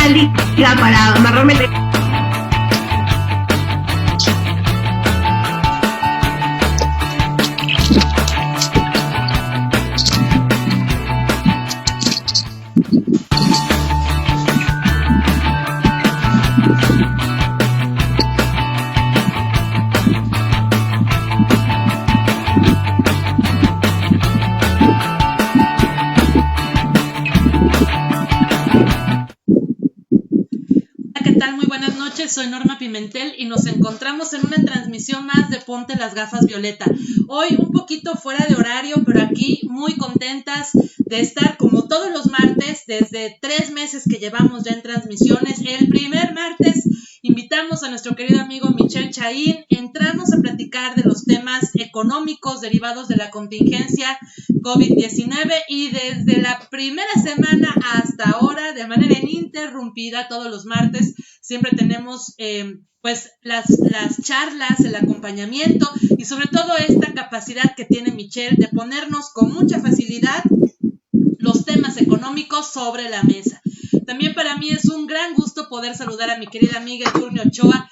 la liga para amarrarme el... Soy Norma Pimentel y nos encontramos en una transmisión más de Ponte las Gafas Violeta. Hoy un poquito fuera de horario, pero aquí muy contentas de estar como todos los martes, desde 3 meses que llevamos ya en transmisiones. El primer martes invitamos a nuestro querido amigo Michel Chaín, entramos a platicar de los temas económicos derivados de la contingencia COVID-19 y desde la primera semana hasta ahora, de manera ininterrumpida, todos los martes, siempre tenemos pues las charlas, el acompañamiento y sobre todo esta capacidad que tiene Michelle de ponernos con mucha facilidad los temas económicos sobre la mesa. También para mí es un gran gusto poder saludar a mi querida amiga Edurne Ochoa,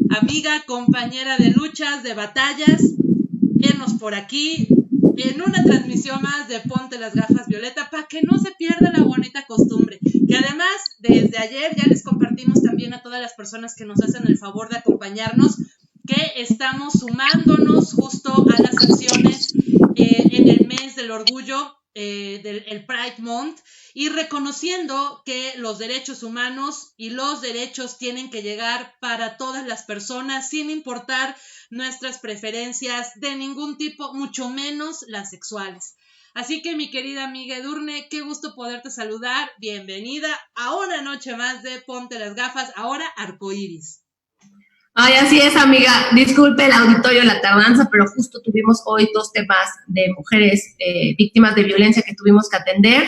amiga, compañera de luchas, de batallas, vernos por aquí en una transmisión más de Ponte las Gafas Violeta para que no se pierda la bonita costumbre, que además desde ayer ya les compartimos también a todas las personas que nos hacen el favor de acompañarnos, que estamos sumándonos justo a las acciones en el mes del orgullo, del Pride Month, y reconociendo que los derechos humanos y los derechos tienen que llegar para todas las personas sin importar nuestras preferencias de ningún tipo, mucho menos las sexuales. Así que mi querida amiga Edurne, qué gusto poderte saludar, bienvenida a una noche más de Ponte las Gafas, ahora arcoíris. Ay, así es, amiga. Disculpe el auditorio la tardanza, pero justo tuvimos hoy 2 temas de mujeres víctimas de violencia que tuvimos que atender.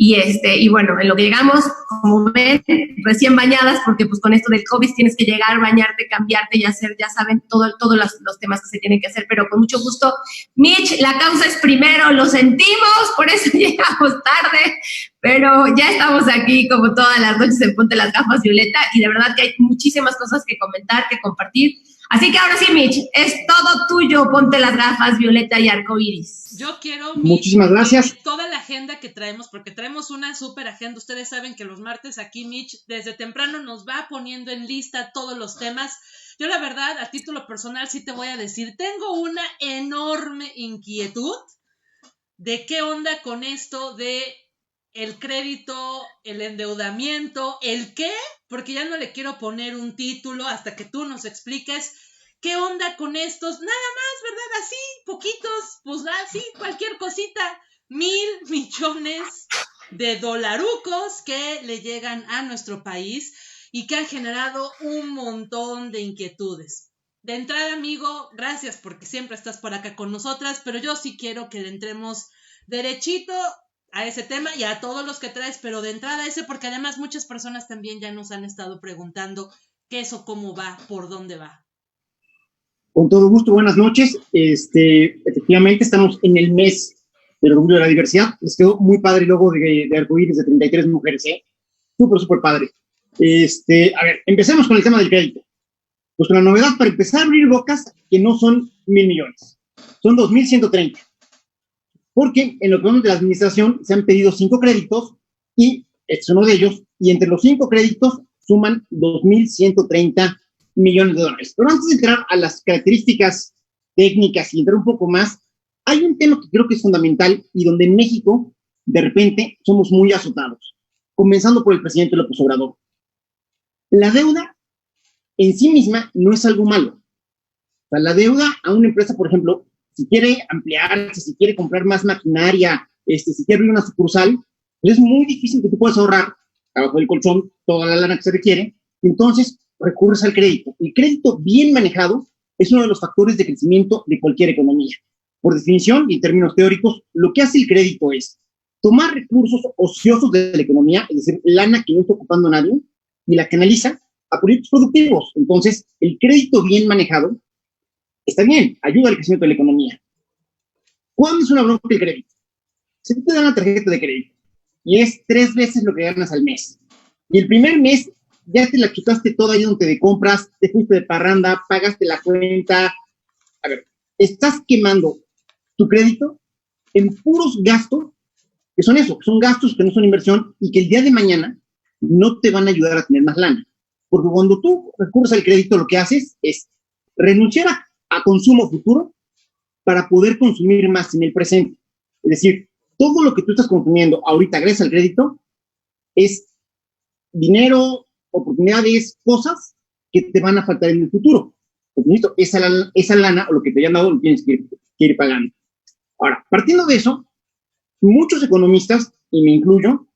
Y bueno, en lo que llegamos, como ven, recién bañadas, porque pues con esto del COVID tienes que llegar, bañarte, cambiarte y hacer, ya saben, todos los temas que se tienen que hacer, pero con mucho gusto. Mitch, la causa es primero, lo sentimos, por eso llegamos tarde, pero ya estamos aquí como todas las noches en Ponte las Gafas Violeta y de verdad que hay muchísimas cosas que comentar, que compartir. Así que ahora sí, Mitch, es todo tuyo, Ponte las Gafas Violeta y arcoíris. Yo quiero, muchísimas gracias. Toda la agenda que traemos, porque traemos una súper agenda. Ustedes saben que los martes aquí Mitch desde temprano nos va poniendo en lista todos los temas. Yo la verdad, a título personal sí te voy a decir, tengo una enorme inquietud de qué onda con esto de el crédito, el endeudamiento, el qué, porque ya no le quiero poner un título hasta que tú nos expliques qué onda con estos, nada más, ¿verdad? Así, poquitos, pues así, cualquier cosita, 1,000 millones de dolarucos que le llegan a nuestro país y que han generado un montón de inquietudes. De entrada, amigo, gracias porque siempre estás por acá con nosotras, pero yo sí quiero que le entremos derechito a ese tema y a todos los que traes, pero de entrada ese, porque además muchas personas también ya nos han estado preguntando qué eso, cómo va, por dónde va. Con todo gusto, buenas noches. Efectivamente, estamos en el mes del orgullo de la diversidad. Les quedó muy padre el logo de arcoíris de 33 mujeres, súper padre. A ver, empecemos con el tema del crédito. Pues con la novedad, para empezar a abrir bocas, que no son 1,000 millones, son 2,130. Porque en lo que vamos de la administración se han pedido 5 créditos y este es uno de ellos, y entre los 5 créditos suman 2,130 millones de dólares. Pero antes de entrar a las características técnicas y entrar un poco más, hay un tema que creo que es fundamental y donde en México, de repente, somos muy azotados, comenzando por el presidente López Obrador. La deuda en sí misma no es algo malo. O sea, la deuda a una empresa, por ejemplo, si quiere ampliarse, si quiere comprar más maquinaria, si quiere abrir una sucursal, pues es muy difícil que tú puedas ahorrar abajo del colchón toda la lana que se requiere. Entonces, recurres al crédito. El crédito bien manejado es uno de los factores de crecimiento de cualquier economía. Por definición y en términos teóricos, lo que hace el crédito es tomar recursos ociosos de la economía, es decir, lana que no está ocupando nadie, y la canaliza a proyectos productivos. Entonces, el crédito bien manejado está bien, ayuda al crecimiento de la economía. ¿Cuándo es una bronca el crédito? Si te dan una tarjeta de crédito y es 3 veces lo que ganas al mes, Y el primer mes ya te la chutaste toda yéndote de compras, te fuiste de parranda, pagaste la cuenta. A ver, estás quemando tu crédito en puros gastos, que son eso, que son gastos que no son inversión y que el día de mañana no te van a ayudar a tener más lana. Porque cuando tú recurres al crédito, lo que haces es renunciar a consumo futuro para poder consumir más en el presente. Es decir, todo lo que tú estás consumiendo ahorita gracias al crédito es dinero, oportunidades, cosas que te van a faltar en el futuro. ¿Listo? Esa lana o lo que te hayan dado lo tienes que ir pagando. Ahora, partiendo de eso, muchos economistas, y me incluyo,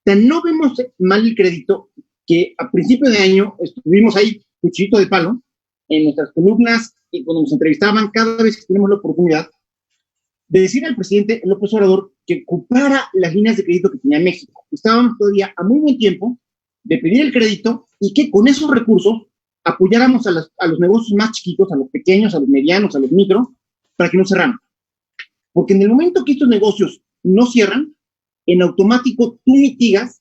no vemos mal el crédito, que a principio de año estuvimos ahí, cuchillito de palo, en nuestras columnas y cuando nos entrevistaban, cada vez que tenemos la oportunidad de decir al presidente López Obrador que ocupara las líneas de crédito que tenía México. Estábamos todavía a muy buen tiempo de pedir el crédito y que con esos recursos apoyáramos a los negocios más chiquitos, a los pequeños, a los medianos, a los micros, para que no cerraran. Porque en el momento que estos negocios no cierran, en automático tú mitigas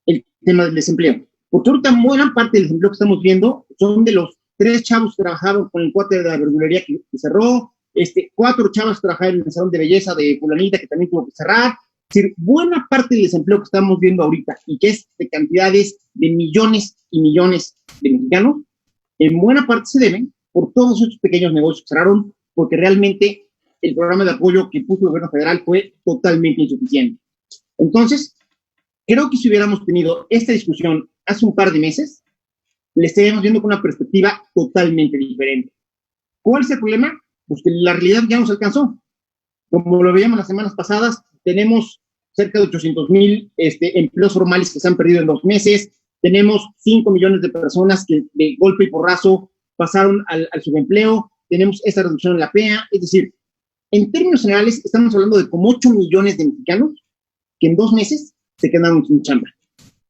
el tema del desempleo. Porque ahorita buena parte del desempleo que estamos viendo son de los 3 chavos que trabajaban con el cuate de la verdulería que cerró, 4 chavos que trabajaban en el salón de belleza de fulanita que también tuvo que cerrar. Es decir, buena parte del desempleo que estamos viendo ahorita y que es de cantidades de millones y millones de mexicanos, en buena parte se deben por todos estos pequeños negocios que cerraron, porque realmente el programa de apoyo que puso el gobierno federal fue totalmente insuficiente. Entonces, creo que si hubiéramos tenido esta discusión hace un par de meses, le estaríamos viendo con una perspectiva totalmente diferente. ¿Cuál es el problema? Pues que la realidad ya nos alcanzó. Como lo veíamos las semanas pasadas, tenemos cerca de 800,000 empleos formales que se han perdido en 2 meses, tenemos 5 millones de personas que de golpe y porrazo pasaron al subempleo, tenemos esta reducción en la PEA, es decir, en términos generales estamos hablando de como 8 millones de mexicanos que en 2 meses se quedaron sin chamba.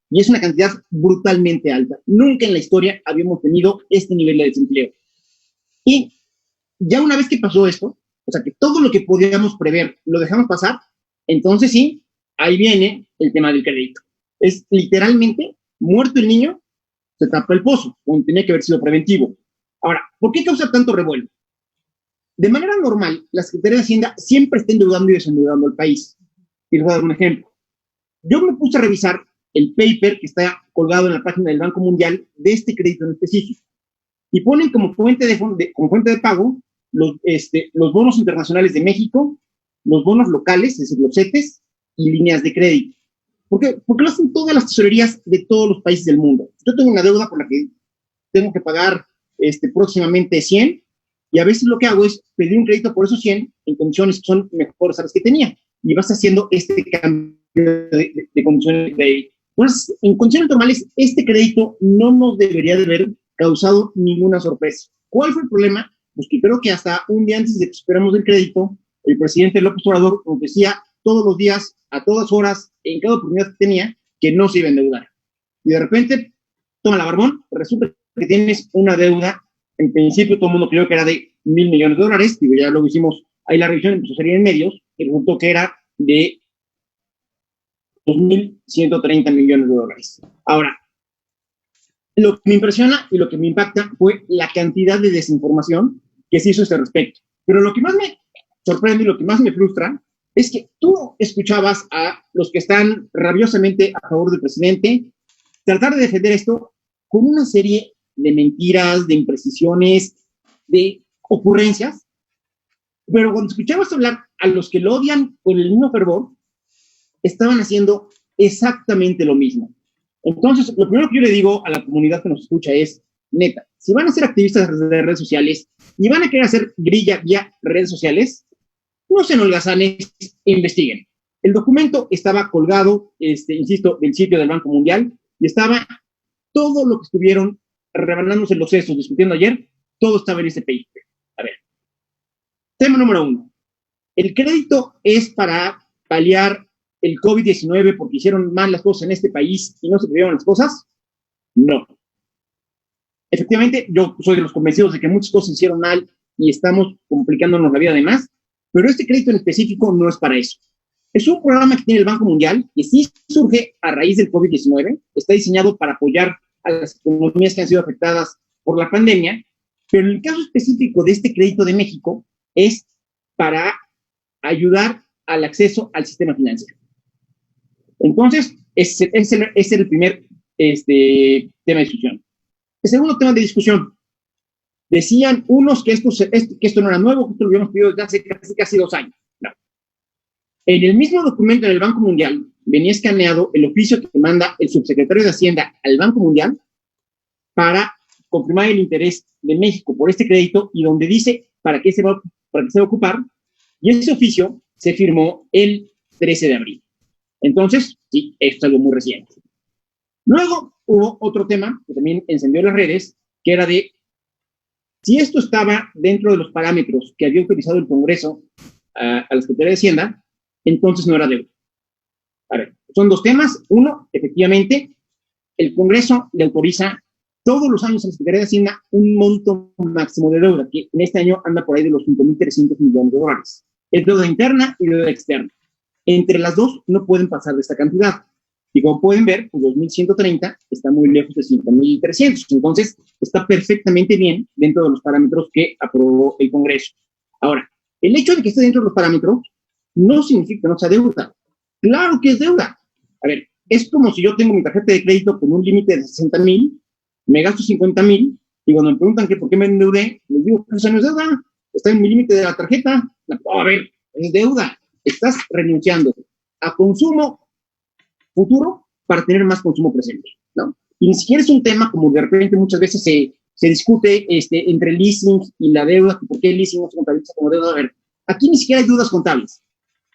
Y es una cantidad brutalmente alta. Nunca en la historia habíamos tenido este nivel de desempleo. Y ya una vez que pasó esto, o sea, que todo lo que podíamos prever lo dejamos pasar, entonces sí, ahí viene el tema del crédito. Es literalmente, muerto el niño, se tapa el pozo, cuando tenía que haber sido preventivo. Ahora, ¿por qué causa tanto revuelo? De manera normal, la Secretaría de Hacienda siempre está endeudando y desendeudando al país. Y les voy a dar un ejemplo. Yo me puse a revisar el paper que está colgado en la página del Banco Mundial de este crédito en específico. Y ponen como fuente de pago los bonos internacionales de México, los bonos locales, es decir, los CETES, y líneas de crédito. ¿Por qué? Porque lo hacen todas las tesorerías de todos los países del mundo. Yo tengo una deuda por la que tengo que pagar próximamente 100, y a veces lo que hago es pedir un crédito por esos 100 en condiciones que son mejores a las que tenía. Y vas haciendo este cambio de condiciones de crédito. Entonces, en condiciones normales, este crédito no nos debería de haber causado ninguna sorpresa. ¿Cuál fue el problema? Pues que creo que hasta un día antes de que esperamos el crédito, el presidente López Obrador nos decía todos los días, a todas horas, en cada oportunidad que tenía, que no se iba a endeudar. Y de repente, toma la barbón, resulta que tienes una deuda. En principio todo el mundo creyó que era de $1,000 millones, digo, ya luego hicimos ahí la revisión, empezó a salir en medios, y resultó que era de 2,130 millones de dólares. Ahora, lo que me impresiona y lo que me impacta fue la cantidad de desinformación que se hizo a este respecto. Pero lo que más me sorprende y lo que más me frustra es que tú escuchabas a los que están rabiosamente a favor del presidente tratar de defender esto con una serie de mentiras, de imprecisiones, de ocurrencias, pero cuando escuchabas hablar a los que lo odian con el mismo fervor, estaban haciendo exactamente lo mismo. Entonces, lo primero que yo le digo a la comunidad que nos escucha es, neta, si van a ser activistas de redes sociales y van a querer hacer grilla vía redes sociales, no sean holgazanes, investiguen. El documento estaba colgado, insisto, del sitio del Banco Mundial, y estaba todo lo que estuvieron rebanándose los sesos, discutiendo ayer, todo estaba en ese paper. A ver, tema número 1. El crédito es para paliar el COVID-19 porque hicieron mal las cosas en este país y no se previeron las cosas. No. Efectivamente, yo soy de los convencidos de que muchas cosas se hicieron mal y estamos complicándonos la vida de más, pero este crédito en específico no es para eso. Es un programa que tiene el Banco Mundial, que sí surge a raíz del COVID-19, está diseñado para apoyar a las economías que han sido afectadas por la pandemia, pero en el caso específico de este crédito de México es para ayudar al acceso al sistema financiero. Entonces, ese es el primer tema de discusión. El segundo tema de discusión, decían unos que esto no era nuevo, que esto lo habíamos pedido desde hace casi 2 años. No. En el mismo documento del Banco Mundial venía escaneado el oficio que manda el subsecretario de Hacienda al Banco Mundial para confirmar el interés de México por este crédito y donde dice para qué se va a ocupar, y ese oficio se firmó el 13 de abril. Entonces, sí, esto es algo muy reciente. Luego hubo otro tema que también encendió las redes, que era de si esto estaba dentro de los parámetros que había utilizado el Congreso a la Secretaría de Hacienda, entonces no era deuda. A ver, son 2 temas. Uno, efectivamente, el Congreso le autoriza todos los años a la Secretaría de Hacienda un monto máximo de deuda, que en este año anda por ahí de los 5.300 millones de dólares. Es deuda interna y deuda externa. Entre las dos no pueden pasar de esta cantidad. Y como pueden ver, pues 2.130 está muy lejos de 5.300. Entonces, está perfectamente bien dentro de los parámetros que aprobó el Congreso. Ahora, el hecho de que esté dentro de los parámetros no significa que no sea deuda. Claro que es deuda. A ver, es como si yo tengo mi tarjeta de crédito con un límite de 60,000, me gasto 50,000, y cuando me preguntan que por qué me endeudé, les digo que eso no es deuda, está en mi límite de la tarjeta. A ver, es deuda. Estás renunciando a consumo futuro para tener más consumo presente, ¿no? Y ni siquiera es un tema como de repente muchas veces se discute entre el leasing y la deuda, por qué el leasing no se contabiliza como deuda. A ver, aquí ni siquiera hay deudas contables.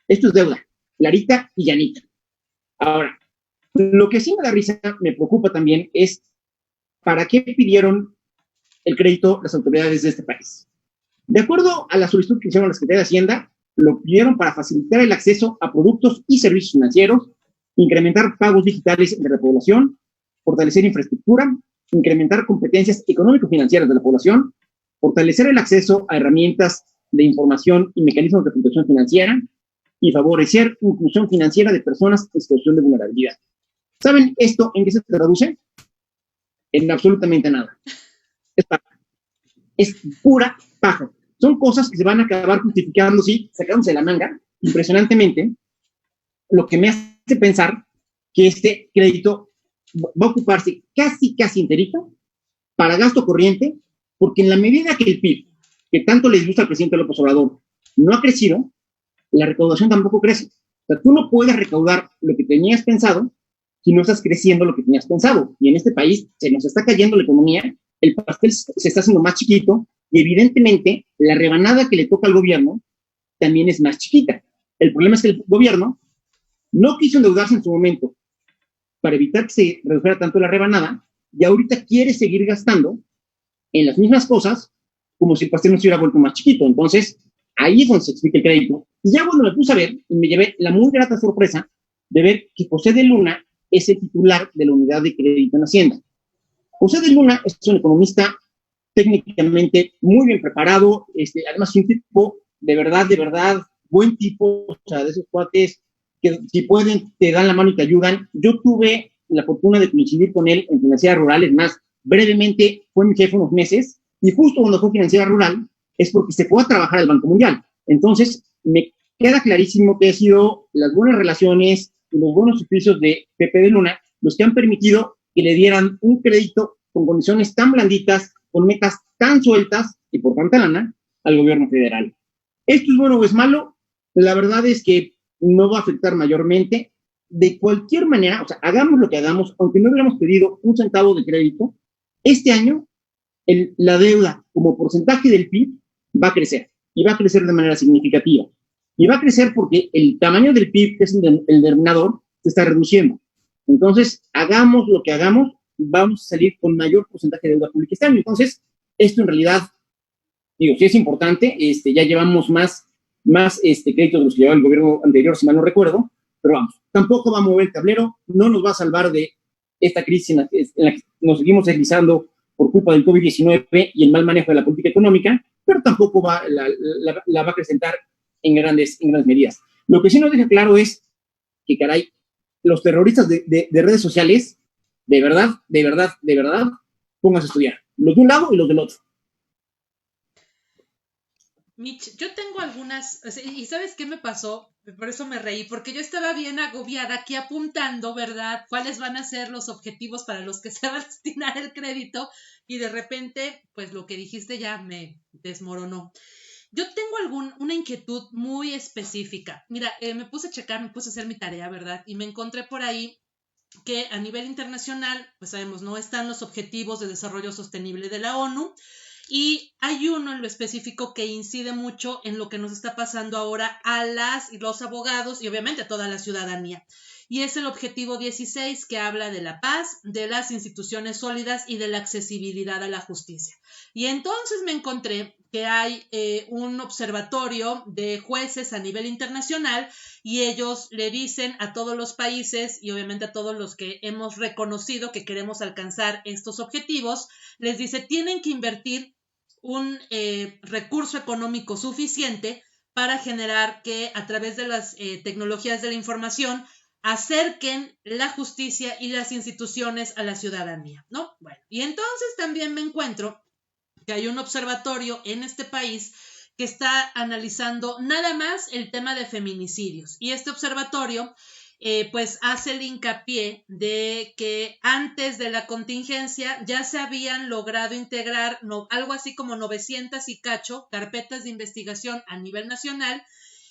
Esto es deuda, clarita y llanita. Ahora, lo que sí me da risa, me preocupa también, es ¿para qué pidieron el crédito las autoridades de este país? De acuerdo a la solicitud que hicieron a la Secretaría de Hacienda, lo pidieron para facilitar el acceso a productos y servicios financieros, incrementar pagos digitales entre la población, fortalecer infraestructura, incrementar competencias económico-financieras de la población, fortalecer el acceso a herramientas de información y mecanismos de protección financiera y favorecer inclusión financiera de personas en situación de vulnerabilidad. ¿Saben esto en qué se traduce? En absolutamente nada. Es pura paja. Son cosas que se van a acabar justificando, sí, sacándose de la manga, impresionantemente, lo que me hace pensar que este crédito va a ocuparse casi enterito para gasto corriente, porque en la medida que el PIB, que tanto les gusta al presidente López Obrador, no ha crecido, la recaudación tampoco crece. O sea, tú no puedes recaudar lo que tenías pensado si no estás creciendo lo que tenías pensado. Y en este país se nos está cayendo la economía, el pastel se está haciendo más chiquito, y evidentemente la rebanada que le toca al gobierno también es más chiquita. El problema es que el gobierno no quiso endeudarse en su momento para evitar que se redujera tanto la rebanada, y ahorita quiere seguir gastando en las mismas cosas como si el pastel no se hubiera vuelto más chiquito. Entonces, ahí es donde se explica el crédito. Y ya cuando me puse a ver, y me llevé la muy grata sorpresa de ver que José de Luna es el titular de la unidad de crédito en Hacienda. José de Luna es un economista técnicamente muy bien preparado, además un tipo de verdad, buen tipo, o sea, de esos cuates que si pueden te dan la mano y te ayudan. Yo tuve la fortuna de coincidir con él en Financiera Rural, es más, brevemente fue mi jefe unos meses, y justo cuando fue Financiera Rural es porque se fue a trabajar al Banco Mundial. Entonces, me queda clarísimo que han sido las buenas relaciones y los buenos servicios de Pepe de Luna los que han permitido que le dieran un crédito con condiciones tan blanditas, con metas tan sueltas y por tanta lana al gobierno federal. ¿Esto es bueno o es malo? La verdad es que no va a afectar mayormente. De cualquier manera, o sea, hagamos lo que hagamos, aunque no hubiéramos pedido un centavo de crédito, este año la deuda como porcentaje del PIB va a crecer, y va a crecer de manera significativa. Y va a crecer porque el tamaño del PIB, que es el denominador, se está reduciendo. Entonces, hagamos lo que hagamos, vamos a salir con mayor porcentaje de deuda pública este año. Entonces, esto en realidad, digo, sí es importante, ya llevamos más créditos de los que llevaba el gobierno anterior, si mal no recuerdo, pero vamos, tampoco va a mover el tablero, no nos va a salvar de esta crisis en la que nos seguimos deslizando por culpa del COVID-19 y el mal manejo de la política económica, pero tampoco la va a acrecentar en grandes medidas. Lo que sí nos deja claro es que, caray, los terroristas de redes sociales, de verdad, pónganse a estudiar. Los de un lado y los del otro. Mitch, yo tengo algunas, y ¿sabes qué me pasó? Por eso me reí, porque yo estaba bien agobiada aquí apuntando, ¿verdad? ¿Cuáles van a ser los objetivos para los que se va a destinar el crédito? Y de repente, pues lo que dijiste ya me desmoronó. Yo tengo una inquietud muy específica. Mira, me puse a checar, me puse a hacer mi tarea, ¿verdad? Y me encontré por ahí que a nivel internacional, pues sabemos, no están los objetivos de desarrollo sostenible de la ONU, y hay uno en lo específico que incide mucho en lo que nos está pasando ahora a las y los abogados y obviamente a toda la ciudadanía. Y es el objetivo 16, que habla de la paz, de las instituciones sólidas y de la accesibilidad a la justicia. Y entonces me encontré que hay un observatorio de jueces a nivel internacional, y ellos le dicen a todos los países y obviamente a todos los que hemos reconocido que queremos alcanzar estos objetivos, les dice, tienen que invertir un recurso económico suficiente para generar que a través de las tecnologías de la información acerquen la justicia y las instituciones a la ciudadanía, ¿no? Bueno, y entonces también me encuentro que hay un observatorio en este país que está analizando nada más el tema de feminicidios, y este observatorio pues hace el hincapié de que antes de la contingencia ya se habían logrado integrar algo así como 900 y cacho carpetas de investigación a nivel nacional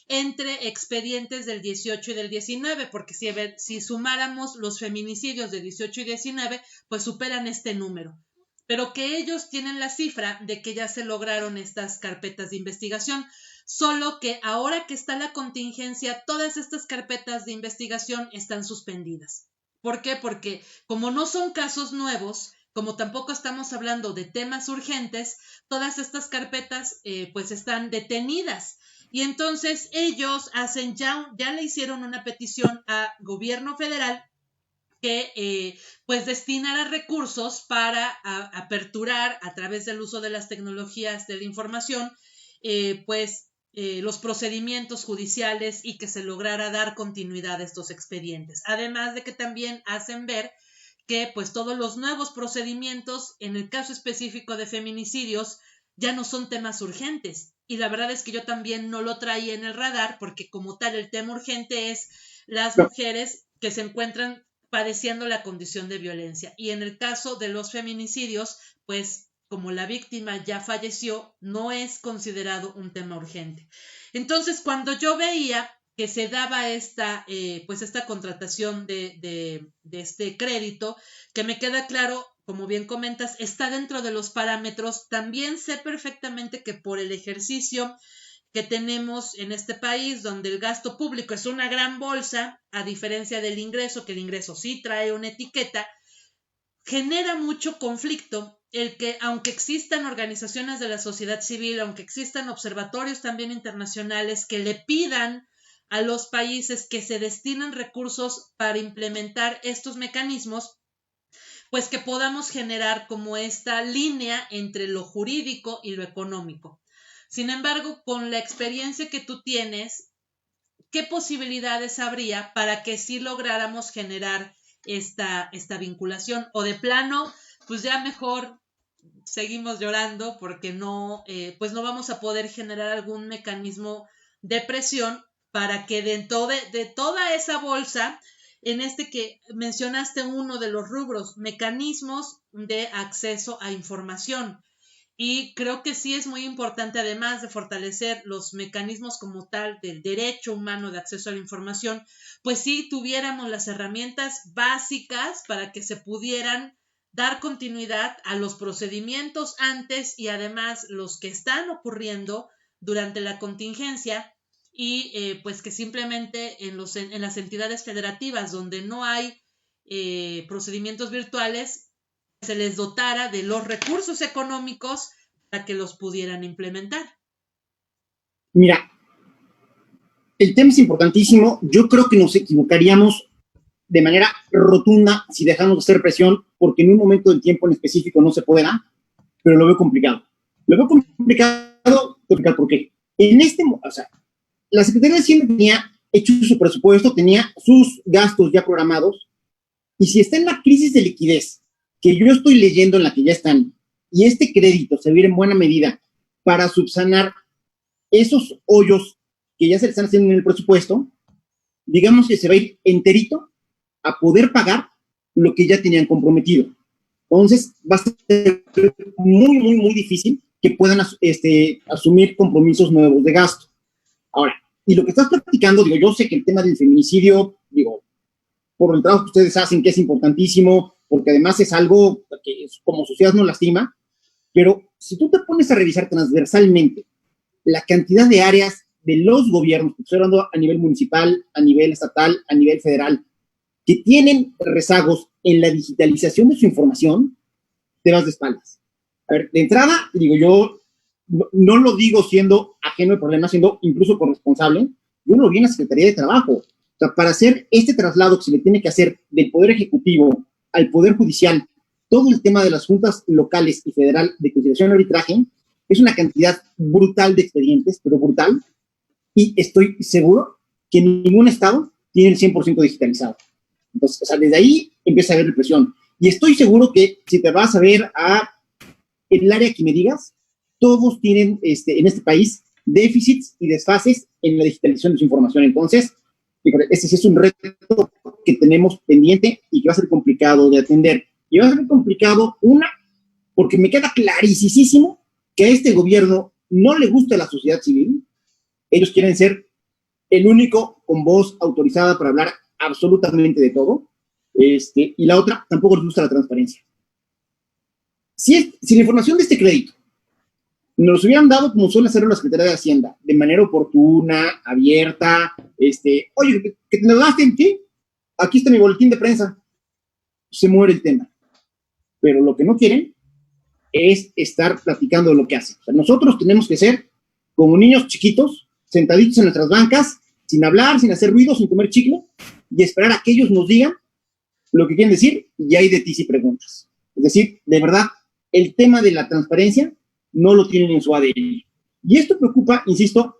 entre expedientes del 18 y del 19, porque si sumáramos los feminicidios de 18 y 19, pues superan este número. Pero que ellos tienen la cifra de que ya se lograron estas carpetas de investigación, solo que ahora que está la contingencia, todas estas carpetas de investigación están suspendidas. ¿Por qué? Porque como no son casos nuevos, como tampoco estamos hablando de temas urgentes, todas estas carpetas pues están detenidas. Y entonces ellos ya le hicieron una petición a gobierno federal que pues destinara recursos para aperturar a través del uso de las tecnologías de la información los procedimientos judiciales, y que se lograra dar continuidad a estos expedientes. Además de que también hacen ver que pues todos los nuevos procedimientos, en el caso específico de feminicidios, ya no son temas urgentes. Y la verdad es que yo también no lo traía en el radar, porque como tal el tema urgente es las mujeres que se encuentran padeciendo la condición de violencia. Y en el caso de los feminicidios, pues como la víctima ya falleció, no es considerado un tema urgente. Entonces, cuando yo veía que se daba esta contratación de este crédito, que me queda claro, como bien comentas, está dentro de los parámetros. También sé perfectamente que por el ejercicio que tenemos en este país, donde el gasto público es una gran bolsa, a diferencia del ingreso, que el ingreso sí trae una etiqueta, genera mucho conflicto el que, aunque existan organizaciones de la sociedad civil, aunque existan observatorios también internacionales que le pidan a los países que se destinen recursos para implementar estos mecanismos, pues que podamos generar como esta línea entre lo jurídico y lo económico. Sin embargo, con la experiencia que tú tienes, ¿qué posibilidades habría para que sí lográramos generar esta vinculación? O de plano, pues ya mejor seguimos llorando porque no vamos a poder generar algún mecanismo de presión para que dentro de toda esa bolsa, en este que mencionaste uno de los rubros, mecanismos de acceso a información. Y creo que sí es muy importante, además de fortalecer los mecanismos como tal del derecho humano de acceso a la información, pues sí tuviéramos las herramientas básicas para que se pudieran dar continuidad a los procedimientos antes y además los que están ocurriendo durante la contingencia, y pues que simplemente en las entidades federativas donde no hay procedimientos virtuales, se les dotara de los recursos económicos para que los pudieran implementar. Mira, el tema es importantísimo. Yo creo que nos equivocaríamos de manera rotunda si dejamos de hacer presión, porque en un momento del tiempo en específico no se podrá, pero lo veo complicado. Lo veo complicado, ¿por qué? La Secretaría de Hacienda tenía hecho su presupuesto, tenía sus gastos ya programados, y si está en la crisis de liquidez que yo estoy leyendo en la que ya están, y este crédito se viene en buena medida para subsanar esos hoyos que ya se le están haciendo en el presupuesto, digamos que se va a ir enterito a poder pagar lo que ya tenían comprometido. Entonces, va a ser muy, muy, muy difícil que puedan asumir compromisos nuevos de gasto. Ahora, y lo que estás platicando, digo, yo sé que el tema del feminicidio, digo, por el trabajo que ustedes hacen, que es importantísimo, porque además es algo que como sociedad nos lastima, pero si tú te pones a revisar transversalmente la cantidad de áreas de los gobiernos, estoy hablando a nivel municipal, a nivel estatal, a nivel federal, que tienen rezagos en la digitalización de su información, te vas de espaldas. A ver, de entrada, digo, yo no lo digo siendo ajeno al problema, siendo incluso corresponsable, yo lo vi en la Secretaría de Trabajo. O sea, para hacer este traslado que se le tiene que hacer del Poder Ejecutivo al Poder Judicial, todo el tema de las juntas locales y federal de conciliación y arbitraje, es una cantidad brutal de expedientes, pero brutal, y estoy seguro que ningún estado tiene el 100% digitalizado. Entonces, o sea, desde ahí empieza a haber represión. Y estoy seguro que si te vas a ver a el área que me digas, todos tienen en este país déficits y desfases en la digitalización de su información. Entonces, ese sí es un reto que tenemos pendiente y que va a ser complicado de atender. Y va a ser complicado, porque me queda clarísimo que a este gobierno no le gusta la sociedad civil. Ellos quieren ser el único con voz autorizada para hablar absolutamente de todo. Y la otra, tampoco les gusta la transparencia. Si la información de este crédito nos hubieran dado como suele hacerlo la Secretaría de Hacienda, de manera oportuna, abierta, oye, que te lo daste en ti, aquí está mi boletín de prensa, se muere el tema. Pero lo que no quieren es estar platicando de lo que hacen. O sea, nosotros tenemos que ser como niños chiquitos, sentaditos en nuestras bancas, sin hablar, sin hacer ruido, sin comer chicle, y esperar a que ellos nos digan lo que quieren decir, y hay de ti si preguntas. Es decir, de verdad, el tema de la transparencia no lo tienen en su ADN. Y esto preocupa, insisto,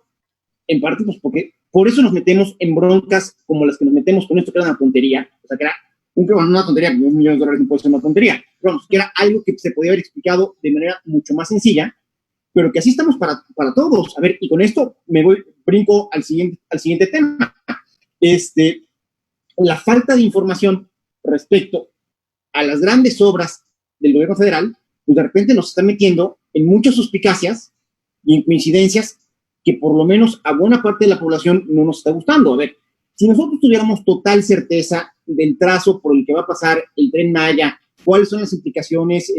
en parte, pues porque por eso nos metemos en broncas como las que nos metemos con esto, que era una tontería. O sea, que era una tontería, $1 millón no puede ser una tontería. Pero vamos, que era algo que se podía haber explicado de manera mucho más sencilla, pero que así estamos para todos. A ver, y con esto brinco al siguiente tema. La falta de información respecto a las grandes obras del gobierno federal, pues de repente nos está metiendo en muchas suspicacias y en coincidencias que por lo menos a buena parte de la población no nos está gustando. A ver, si nosotros tuviéramos total certeza del trazo por el que va a pasar el Tren Maya, cuáles son las implicaciones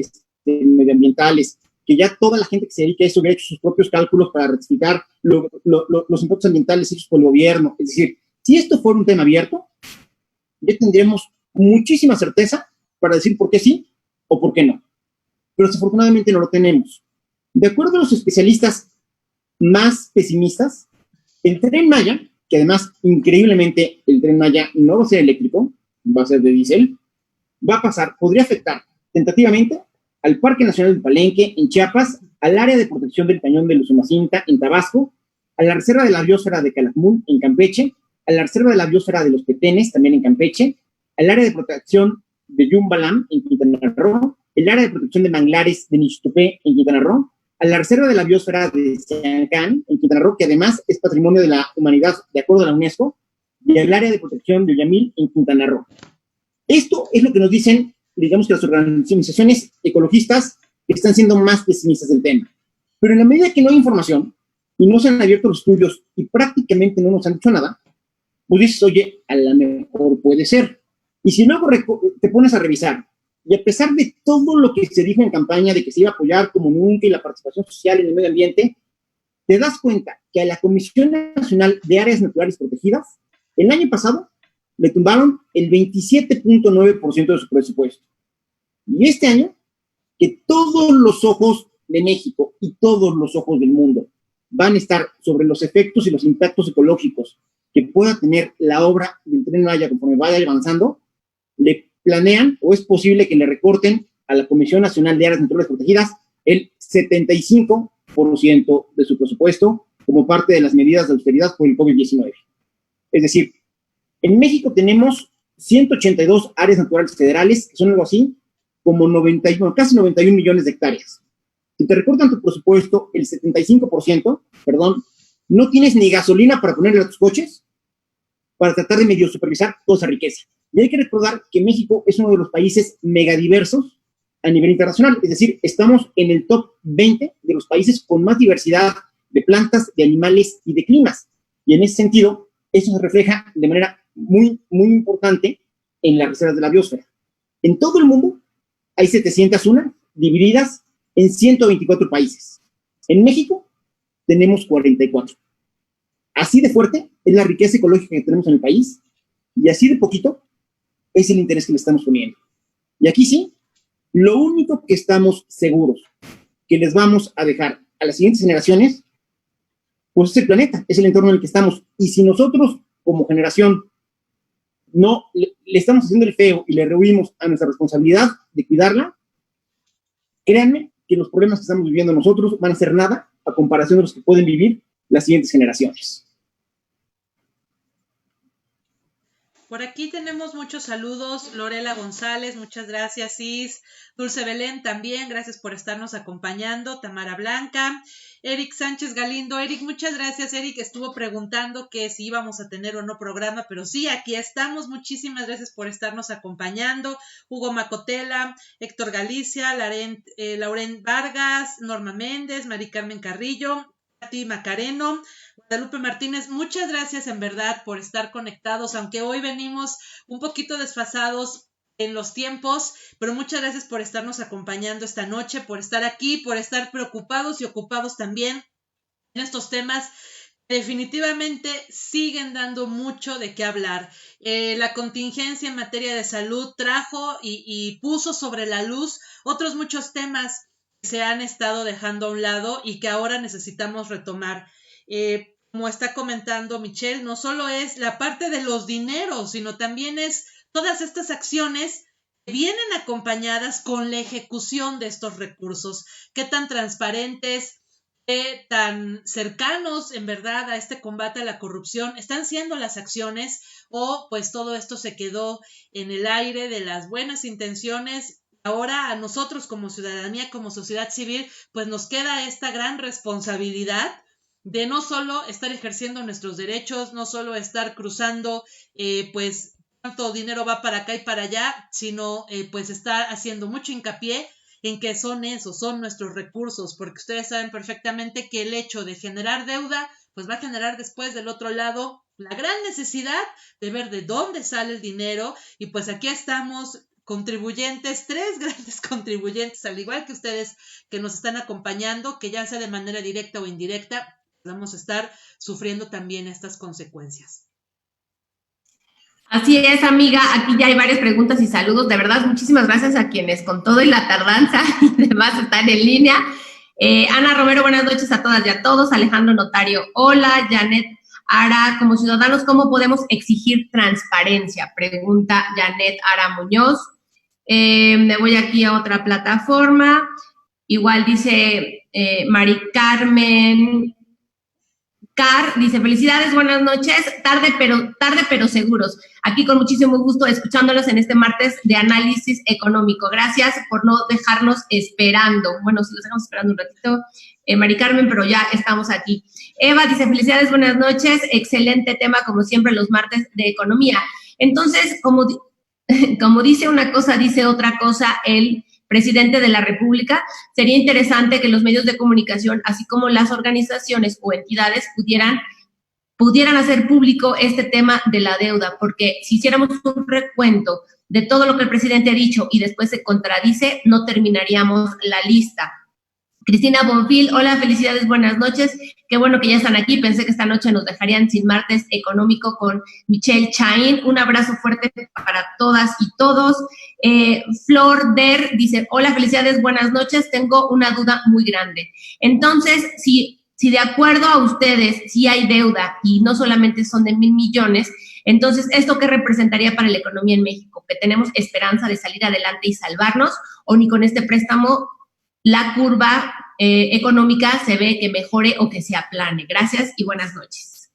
medioambientales, que ya toda la gente que se dedica a eso hubiera hecho sus propios cálculos para rectificar los impactos ambientales hechos por el gobierno. Es decir, si esto fuera un tema abierto, ya tendríamos muchísima certeza para decir por qué sí o por qué no. Pero desafortunadamente no lo tenemos. De acuerdo a los especialistas más pesimistas, el Tren Maya, que además, increíblemente, el Tren Maya no va a ser eléctrico, va a ser de diésel, podría afectar tentativamente al Parque Nacional del Palenque, en Chiapas, al área de protección del Cañón de Usumacinta, en Tabasco, a la Reserva de la Biosfera de Calakmul, en Campeche, a la Reserva de la Biosfera de los Petenes, también en Campeche, al área de protección de Yumbalam, en Quintana Roo, el área de protección de manglares de Nixtupé, en Quintana Roo, a la Reserva de la Biosfera de Siancán, en Quintana Roo, que además es Patrimonio de la Humanidad de acuerdo a la UNESCO, y al área de protección de Uyamil, en Quintana Roo. Esto es lo que nos dicen, digamos, que las organizaciones ecologistas que están siendo más pesimistas del tema. Pero en la medida que no hay información y no se han abierto los estudios y prácticamente no nos han dicho nada, pues dices, oye, a lo mejor puede ser. Y si luego te pones a revisar, y a pesar de todo lo que se dijo en campaña de que se iba a apoyar como nunca y la participación social en el medio ambiente, te das cuenta que a la Comisión Nacional de Áreas Naturales Protegidas, el año pasado, le tumbaron el 27.9% de su presupuesto. Y este año, que todos los ojos de México y todos los ojos del mundo van a estar sobre los efectos y los impactos ecológicos que pueda tener la obra del Tren Maya conforme vaya avanzando, le planean o es posible que le recorten a la Comisión Nacional de Áreas Naturales Protegidas el 75% de su presupuesto como parte de las medidas de austeridad por el COVID-19. Es decir, en México tenemos 182 áreas naturales federales, que son algo así como casi 91 millones de hectáreas. Si te recortan tu presupuesto el 75%, no tienes ni gasolina para ponerle a tus coches para tratar de medio supervisar toda esa riqueza. Y hay que recordar que México es uno de los países megadiversos a nivel internacional, es decir, estamos en el top 20 de los países con más diversidad de plantas, de animales y de climas. Y en ese sentido, eso se refleja de manera muy, muy importante en las reservas de la biosfera. En todo el mundo hay 701 divididas en 124 países. En México tenemos 44. Así de fuerte es la riqueza ecológica que tenemos en el país y así de poquito es el interés que le estamos poniendo. Y aquí sí, lo único que estamos seguros que les vamos a dejar a las siguientes generaciones, pues es el planeta, es el entorno en el que estamos. Y si nosotros, como generación, no le estamos haciendo el feo y le rehuimos a nuestra responsabilidad de cuidarla, créanme que los problemas que estamos viviendo nosotros van a ser nada a comparación de los que pueden vivir las siguientes generaciones. Por aquí tenemos muchos saludos. Lorela González, muchas gracias, Cis. Dulce Belén también, gracias por estarnos acompañando. Tamara Blanca. Eric Sánchez Galindo. Eric, muchas gracias. Eric estuvo preguntando que si íbamos a tener o no programa, pero sí, aquí estamos. Muchísimas gracias por estarnos acompañando. Hugo Macotela, Héctor Galicia, Lauren Vargas, Norma Méndez, Mari Carmen Carrillo, Pati Macareno, Guadalupe Martínez, muchas gracias en verdad por estar conectados, aunque hoy venimos un poquito desfasados en los tiempos, pero muchas gracias por estarnos acompañando esta noche, por estar aquí, por estar preocupados y ocupados también en estos temas que definitivamente siguen dando mucho de qué hablar. La contingencia en materia de salud trajo y puso sobre la luz otros muchos temas que se han estado dejando a un lado y que ahora necesitamos retomar. Como está comentando Michelle, no solo es la parte de los dineros, sino también es todas estas acciones que vienen acompañadas con la ejecución de estos recursos. Qué tan transparentes, qué tan cercanos en verdad a este combate a la corrupción están siendo las acciones, o pues todo esto se quedó en el aire de las buenas intenciones. Ahora a nosotros como ciudadanía, como sociedad civil, pues nos queda esta gran responsabilidad de no solo estar ejerciendo nuestros derechos, no solo estar cruzando, pues, cuánto dinero va para acá y para allá, sino, pues, estar haciendo mucho hincapié en que son nuestros recursos, porque ustedes saben perfectamente que el hecho de generar deuda, pues, va a generar después del otro lado la gran necesidad de ver de dónde sale el dinero, y pues aquí estamos contribuyentes, 3 grandes contribuyentes, al igual que ustedes que nos están acompañando, que ya sea de manera directa o indirecta, vamos a estar sufriendo también estas consecuencias. Así es, amiga, aquí ya hay varias preguntas y saludos, de verdad, muchísimas gracias a quienes con todo y la tardanza y demás están en línea. Ana Romero, buenas noches a todas y a todos. Alejandro Notario, hola. Janet Ara, como ciudadanos, ¿cómo podemos exigir transparencia? Pregunta Janet Ara Muñoz. Me voy aquí a otra plataforma. Igual dice Mari Carmen Car, dice, felicidades, buenas noches, tarde pero seguros. Aquí con muchísimo gusto escuchándolos en este martes de análisis económico. Gracias por no dejarnos esperando. Bueno, si los dejamos esperando un ratito, Mari Carmen, pero ya estamos aquí. Eva dice, felicidades, buenas noches, excelente tema como siempre los martes de economía. Entonces, como dice una cosa, dice otra cosa el presidente de la República, sería interesante que los medios de comunicación, así como las organizaciones o entidades, pudieran hacer público este tema de la deuda, porque si hiciéramos un recuento de todo lo que el presidente ha dicho y después se contradice, no terminaríamos la lista. Cristina Bonfil, hola, felicidades, buenas noches. Qué bueno que ya están aquí. Pensé que esta noche nos dejarían sin martes económico con Michelle Chaín. Un abrazo fuerte para todas y todos. Flor Der dice, hola, felicidades, buenas noches. Tengo una duda muy grande. Entonces, si de acuerdo a ustedes, si hay deuda y no solamente son de 1,000 millones, entonces, ¿esto qué representaría para la economía en México? ¿Que tenemos esperanza de salir adelante y salvarnos? ¿O ni con este préstamo la curva económica se ve que mejore o que se aplane? Gracias y buenas noches.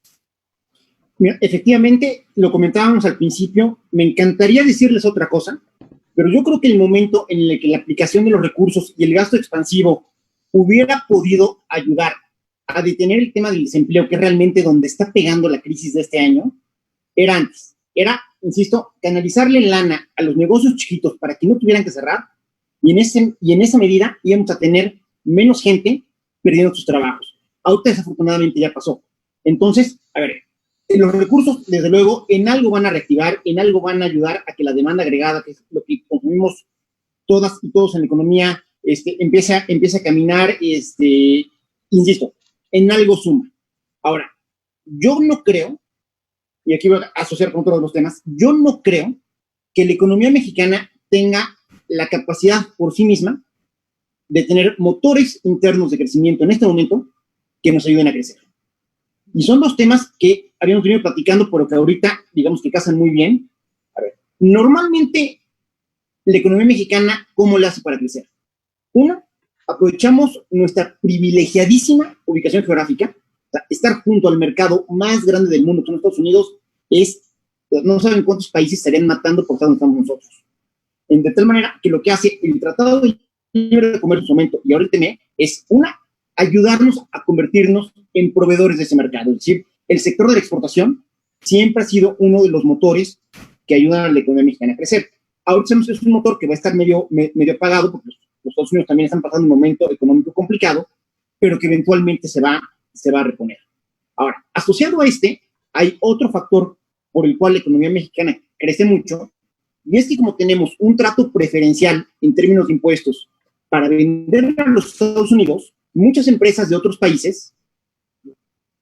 Mira, efectivamente, lo comentábamos al principio, me encantaría decirles otra cosa, pero yo creo que el momento en el que la aplicación de los recursos y el gasto expansivo hubiera podido ayudar a detener el tema del desempleo, que es realmente donde está pegando la crisis de este año, era antes. Era, insisto, canalizarle lana a los negocios chiquitos para que no tuvieran que cerrar, y en esa medida íbamos a tener menos gente perdiendo sus trabajos. Ahorita desafortunadamente ya pasó. Entonces, a ver, los recursos, desde luego, en algo van a reactivar, en algo van a ayudar a que la demanda agregada, que es lo que consumimos todas y todos en la economía, empiece a caminar, insisto, en algo suma. Ahora, yo no creo, y aquí voy a asociar con todos los temas, yo no creo que la economía mexicana tenga la capacidad por sí misma de tener motores internos de crecimiento en este momento que nos ayuden a crecer. Y son dos temas que habíamos venido platicando, pero que ahorita, digamos que casan muy bien. A ver, normalmente la economía mexicana, ¿cómo la hace para crecer? Una, aprovechamos nuestra privilegiadísima ubicación geográfica. O sea, estar junto al mercado más grande del mundo, que son Estados Unidos, no saben cuántos países estarían matando por estar donde estamos nosotros. De tal manera que lo que hace el Tratado de Libre Comercio en su momento y ahora el TME es, una, ayudarnos a convertirnos en proveedores de ese mercado. Es decir, el sector de la exportación siempre ha sido uno de los motores que ayudan a la economía mexicana a crecer. Ahorita es un motor que va a estar medio apagado porque los Estados Unidos también están pasando un momento económico complicado, pero que eventualmente se va a reponer. Ahora, asociado a hay otro factor por el cual la economía mexicana crece mucho, y es que como tenemos un trato preferencial en términos de impuestos para vender a los Estados Unidos, muchas empresas de otros países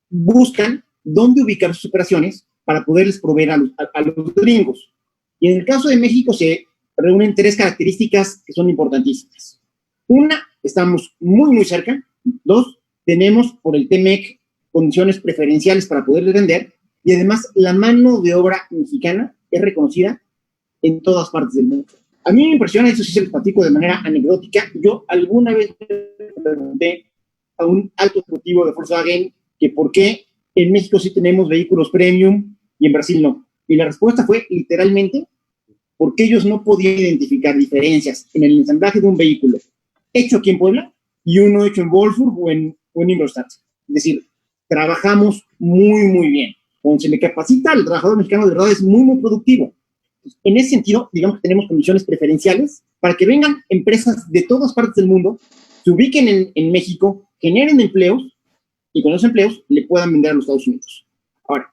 buscan dónde ubicar sus operaciones para poderles proveer a los gringos. Y en el caso de México se reúnen tres características que son importantísimas. Una, estamos muy, muy cerca. Dos, tenemos por el TMEC condiciones preferenciales para poderles vender. Y además, la mano de obra mexicana es reconocida en todas partes del mundo. A mí me impresiona, eso sí se les platico de manera anecdótica. Yo alguna vez pregunté a un alto ejecutivo de Volkswagen que por qué en México sí tenemos vehículos premium y en Brasil no. Y la respuesta fue literalmente porque ellos no podían identificar diferencias en el ensamblaje de un vehículo hecho aquí en Puebla y uno hecho en Wolfsburg o en Ingolstadt. Es decir, trabajamos muy, muy bien. Cuando se le capacita al trabajador mexicano, de verdad es muy, muy productivo. En ese sentido, digamos que tenemos condiciones preferenciales para que vengan empresas de todas partes del mundo, se ubiquen en México, generen empleos y con esos empleos le puedan vender a los Estados Unidos. Ahora,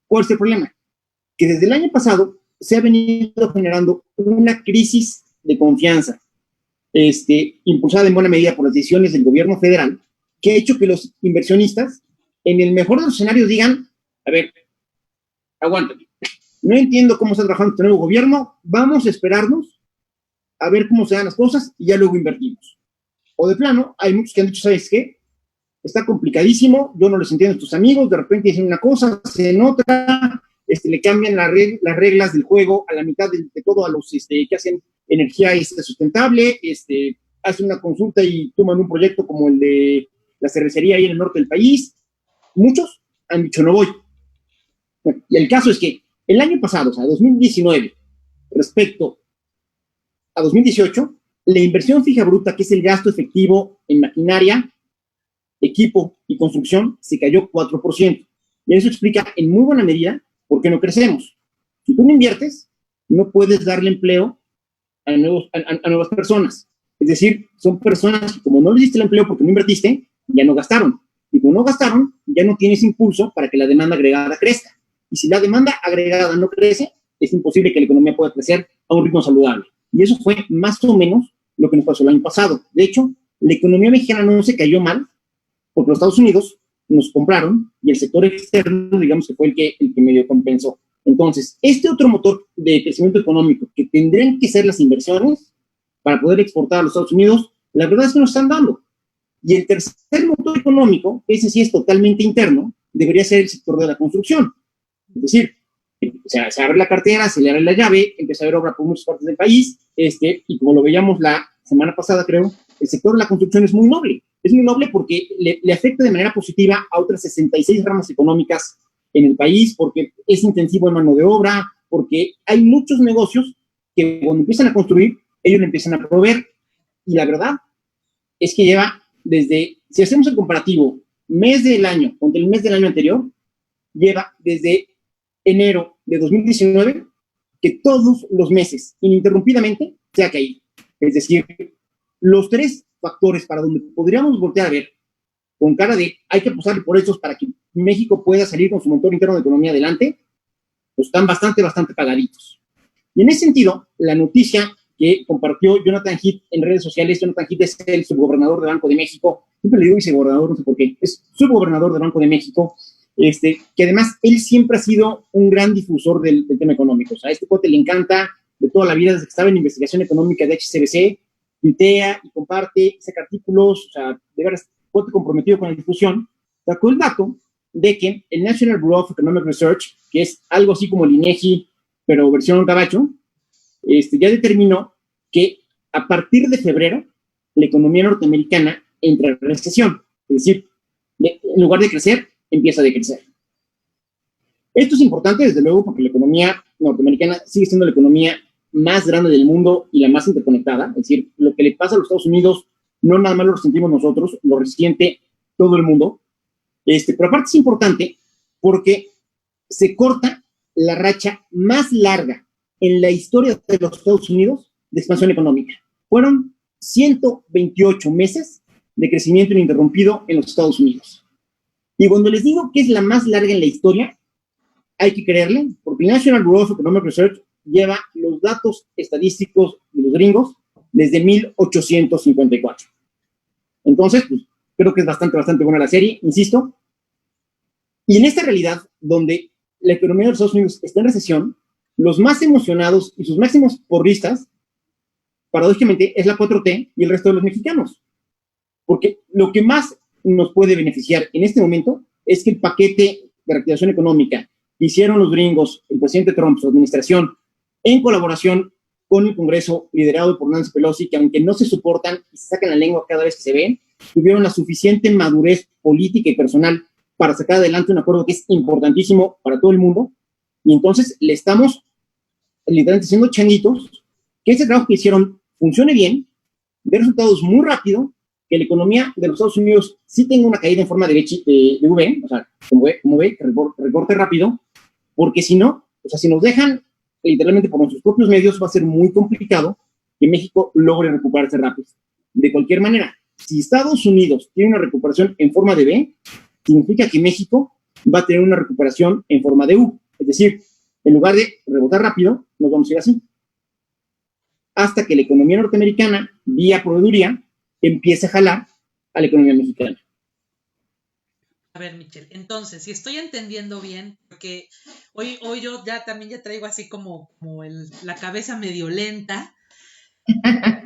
¿cuál es el problema? Que desde el año pasado se ha venido generando una crisis de confianza, impulsada en buena medida por las decisiones del gobierno federal, que ha hecho que los inversionistas, en el mejor de los escenarios, digan, a ver, aguántame, no entiendo cómo está trabajando este nuevo gobierno, vamos a esperarnos a ver cómo se dan las cosas y ya luego invertimos. O de plano, hay muchos que han dicho, ¿sabes qué? Está complicadísimo, yo no les entiendo a tus amigos, de repente dicen una cosa, hacen otra, le cambian las reglas del juego a la mitad de todo a los que hacen energía sustentable, hacen una consulta y toman un proyecto como el de la cervecería ahí en el norte del país. Muchos han dicho, no voy. Bueno, y el caso es que el año pasado, o sea, 2019, respecto a 2018, la inversión fija bruta, que es el gasto efectivo en maquinaria, equipo y construcción, se cayó 4%. Y eso explica en muy buena medida por qué no crecemos. Si tú no inviertes, no puedes darle empleo a nuevas personas. Es decir, son personas que como no les diste el empleo porque no invertiste, ya no gastaron. Y como no gastaron, ya no tienes impulso para que la demanda agregada crezca. Y si la demanda agregada no crece, es imposible que la economía pueda crecer a un ritmo saludable. Y eso fue más o menos lo que nos pasó el año pasado. De hecho, la economía mexicana no se cayó mal, porque los Estados Unidos nos compraron y el sector externo, digamos que fue el que medio compensó. Entonces, este otro motor de crecimiento económico que tendrían que ser las inversiones para poder exportar a los Estados Unidos, la verdad es que nos están dando. Y el tercer motor económico, ese sí es totalmente interno, debería ser el sector de la construcción. Es decir, se abre la cartera, se le abre la llave, empieza a haber obra por muchas partes del país, y como lo veíamos la semana pasada, creo, el sector de la construcción es muy noble. Es muy noble porque le afecta de manera positiva a otras 66 ramas económicas en el país, porque es intensivo en mano de obra, porque hay muchos negocios que cuando empiezan a construir, ellos le empiezan a proveer. Y la verdad es que lleva desde, si hacemos el comparativo, mes del año contra el mes del año anterior, lleva desde enero de 2019 que todos los meses, ininterrumpidamente, se ha caído. Es decir, los tres factores para donde podríamos voltear a ver con cara de hay que apostar por estos para que México pueda salir con su motor interno de economía adelante, pues están bastante pagaditos. Y en ese sentido, la noticia que compartió Jonathan Heath en redes sociales, Jonathan Heath es el subgobernador del Banco de México, siempre le digo vicegobernador, no sé por qué, es subgobernador del Banco de México, que además él siempre ha sido un gran difusor del tema económico. O sea, a este cuate le encanta de toda la vida, desde que estaba en investigación económica de HSBC, tuitea y comparte, saca artículos, o sea, de veras, cuate comprometido con la difusión. Sacó el dato de que el National Bureau of Economic Research, que es algo así como el INEGI, pero versión gabacho, ya determinó que a partir de febrero la economía norteamericana entra en recesión. Es decir, en lugar de crecer, empieza a decrecer. Esto es importante, desde luego, porque la economía norteamericana sigue siendo la economía más grande del mundo y la más interconectada. Es decir, lo que le pasa a los Estados Unidos no nada más lo resentimos nosotros, lo resiente todo el mundo. Pero aparte es importante porque se corta la racha más larga en la historia de los Estados Unidos de expansión económica. Fueron 128 meses de crecimiento ininterrumpido en los Estados Unidos. Y cuando les digo que es la más larga en la historia, hay que creerle, porque el National Bureau of Economic Research lleva los datos estadísticos de los gringos desde 1854. Entonces, pues, creo que es bastante buena la serie, insisto. Y en esta realidad, donde la economía de los Estados Unidos está en recesión, los más emocionados y sus máximos porristas, paradójicamente, es la 4T y el resto de los mexicanos. Porque lo que más nos puede beneficiar en este momento es que el paquete de reactivación económica que hicieron los gringos, el presidente Trump, su administración, en colaboración con el Congreso, liderado por Nancy Pelosi, que aunque no se soportan y se sacan la lengua cada vez que se ven, tuvieron la suficiente madurez política y personal para sacar adelante un acuerdo que es importantísimo para todo el mundo. Y entonces le estamos literalmente haciendo changuitos que ese trabajo que hicieron funcione bien, dé resultados muy rápido, que la economía de los Estados Unidos sí tenga una caída en forma de V, o sea, como ve, que recorte rápido, porque si no, o sea, si nos dejan literalmente por nuestros propios medios, va a ser muy complicado que México logre recuperarse rápido. De cualquier manera, si Estados Unidos tiene una recuperación en forma de V, significa que México va a tener una recuperación en forma de U. Es decir, en lugar de rebotar rápido, nos vamos a ir así. Hasta que la economía norteamericana, vía proveeduría, empiece a jalar a la economía mexicana. A ver, Michelle, entonces, si estoy entendiendo bien, porque hoy yo ya traigo así como la cabeza medio lenta,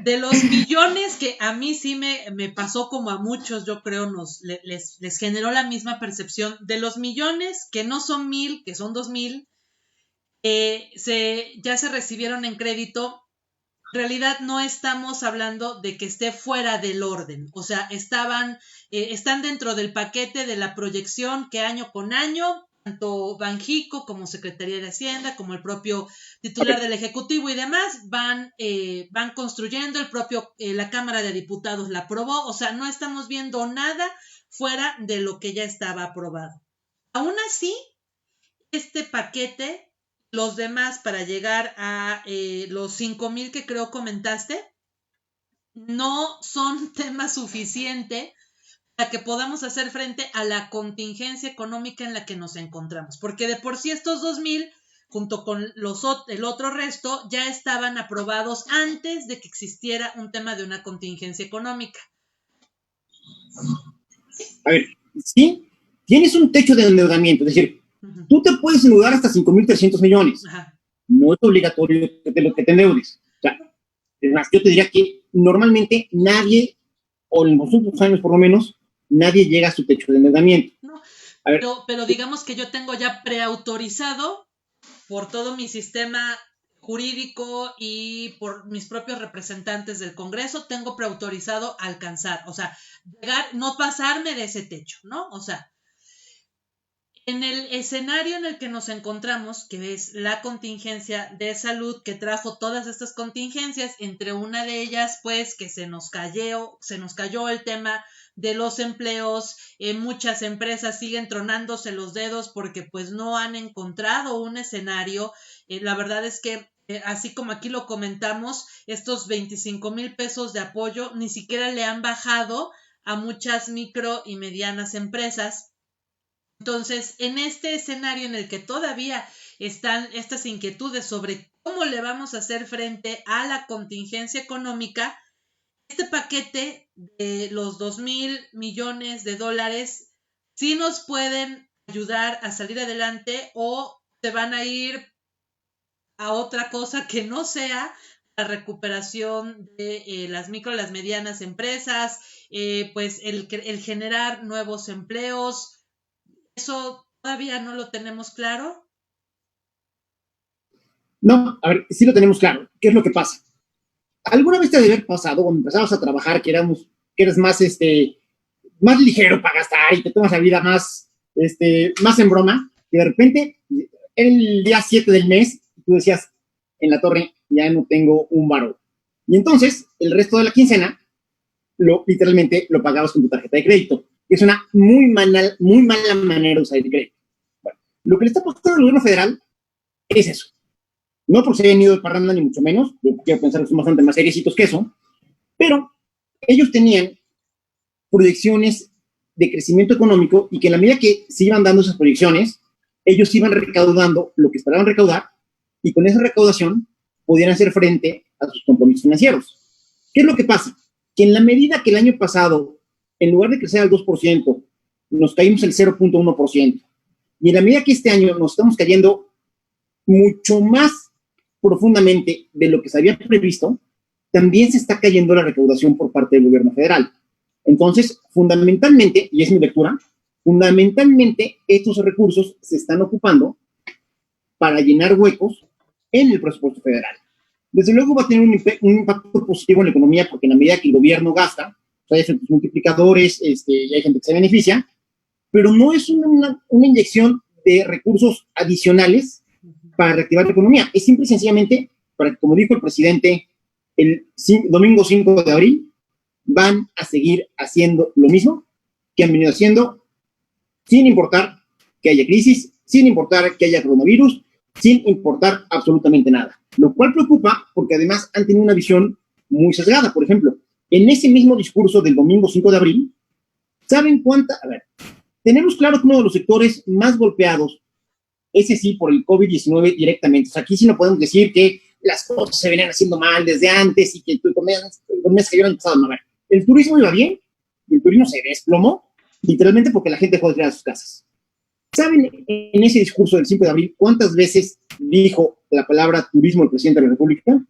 de los millones que a mí sí me pasó como a muchos, yo creo, les generó la misma percepción, de los millones que no son 1,000, que son 2,000, ya se recibieron en crédito. En realidad no estamos hablando de que esté fuera del orden, o sea, están dentro del paquete de la proyección que año con año, tanto Banjico como Secretaría de Hacienda, como el propio titular del Ejecutivo y demás, van construyendo, la Cámara de Diputados la aprobó, o sea, no estamos viendo nada fuera de lo que ya estaba aprobado. Aún así, este paquete, los demás para llegar a los 5,000 que creo comentaste, no son tema suficiente para que podamos hacer frente a la contingencia económica en la que nos encontramos. Porque de por sí estos 2,000, junto con el otro resto, ya estaban aprobados antes de que existiera un tema de una contingencia económica. A ver, sí, tienes un techo de endeudamiento, es decir, tú te puedes endeudar hasta 5,300 millones. Ajá. No es obligatorio que te endeudes. O sea, es más, yo te diría que normalmente nadie, o en los últimos años por lo menos, nadie llega a su techo de endeudamiento. No, pero digamos que yo tengo ya preautorizado por todo mi sistema jurídico y por mis propios representantes del Congreso, tengo preautorizado alcanzar, o sea, no pasarme de ese techo, ¿no? O sea, en el escenario en el que nos encontramos, que es la contingencia de salud que trajo todas estas contingencias, entre una de ellas, pues, que se nos cayó el tema de los empleos, muchas empresas siguen tronándose los dedos porque pues no han encontrado un escenario. La verdad es que así como aquí lo comentamos, estos 25,000 pesos de apoyo ni siquiera le han bajado a muchas micro y medianas empresas. Entonces, en este escenario en el que todavía están estas inquietudes sobre cómo le vamos a hacer frente a la contingencia económica, este paquete de los 2,000 millones de dólares sí nos pueden ayudar a salir adelante, o se van a ir a otra cosa que no sea la recuperación de las micro y las medianas empresas, pues el generar nuevos empleos. ¿Eso todavía no lo tenemos claro? No, a ver, sí lo tenemos claro. ¿Qué es lo que pasa? ¿Alguna vez te debe haber pasado cuando empezabas a trabajar que eres más, más ligero para gastar y te tomas la vida más en broma, que de repente el día 7 del mes tú decías, en la torre ya no tengo un varo? Y entonces el resto de la quincena literalmente lo pagabas con tu tarjeta de crédito. Es una muy mala manera de usar el crédito. Bueno, lo que le está pasando al gobierno federal es eso. No porque se hayan ido de parranda, ni mucho menos. Yo quiero pensar que son bastante más seriecitos que eso. Pero ellos tenían proyecciones de crecimiento económico y que en la medida que se iban dando esas proyecciones, ellos iban recaudando lo que esperaban recaudar y con esa recaudación podían hacer frente a sus compromisos financieros. ¿Qué es lo que pasa? Que en la medida que el año pasado, en lugar de crecer al 2%, nos caímos el 0.1%. Y en la medida que este año nos estamos cayendo mucho más profundamente de lo que se había previsto, también se está cayendo la recaudación por parte del gobierno federal. Entonces, fundamentalmente, y es mi lectura, estos recursos se están ocupando para llenar huecos en el presupuesto federal. Desde luego va a tener un impacto positivo en la economía, porque en la medida que el gobierno gasta, hay efectos multiplicadores, y hay gente que se beneficia, pero no es una inyección de recursos adicionales para reactivar la economía. Es simple y sencillamente para que, como dijo el presidente el domingo 5 de abril, van a seguir haciendo lo mismo que han venido haciendo, sin importar que haya crisis, sin importar que haya coronavirus, sin importar absolutamente nada. Lo cual preocupa porque además han tenido una visión muy sesgada. Por ejemplo, en ese mismo discurso del domingo 5 de abril, ¿saben cuánta? A ver, tenemos claro que uno de los sectores más golpeados, ese sí, por el COVID-19 directamente. O sea, aquí sí no podemos decir que las cosas se venían haciendo mal desde antes y que el mes que habían pasado. No, a ver, el turismo iba bien y el turismo se desplomó literalmente porque la gente dejó de ir a sus casas. ¿Saben en ese discurso del 5 de abril cuántas veces dijo la palabra turismo el presidente de la República?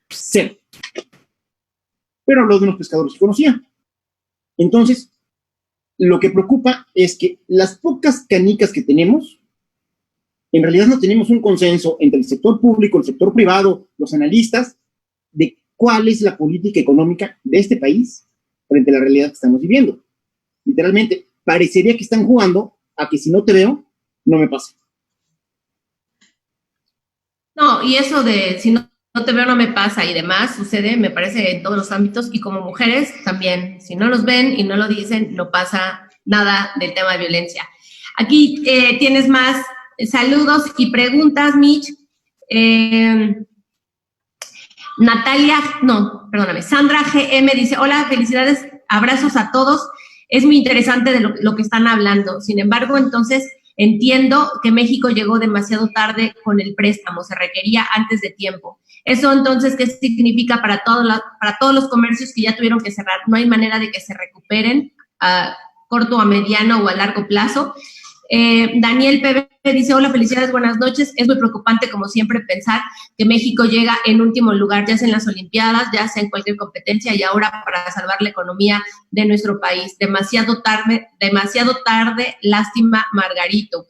0. Pero habló de unos pescadores que conocía. Entonces, lo que preocupa es que las pocas canicas que tenemos, en realidad no tenemos un consenso entre el sector público, el sector privado, los analistas, de cuál es la política económica de este país frente a la realidad que estamos viviendo. Literalmente, parecería que están jugando a que si no te veo, no me pasa. No, y eso de si no te veo, no me pasa y demás, sucede, me parece, en todos los ámbitos, y como mujeres también, si no los ven y no lo dicen, no pasa nada del tema de violencia. Aquí tienes más saludos y preguntas, Mitch. Sandra GM dice, hola, felicidades, abrazos a todos, es muy interesante de lo que están hablando, sin embargo, entonces, entiendo que México llegó demasiado tarde con el préstamo, se requería antes de tiempo. Eso entonces, ¿qué significa para todos los comercios que ya tuvieron que cerrar? No hay manera de que se recuperen a corto, a mediano o a largo plazo. Daniel PB dice, hola, felicidades, buenas noches. Es muy preocupante, como siempre, pensar que México llega en último lugar, ya sea en las Olimpiadas, ya sea en cualquier competencia, y ahora para salvar la economía de nuestro país. Demasiado tarde, lástima, Margarito.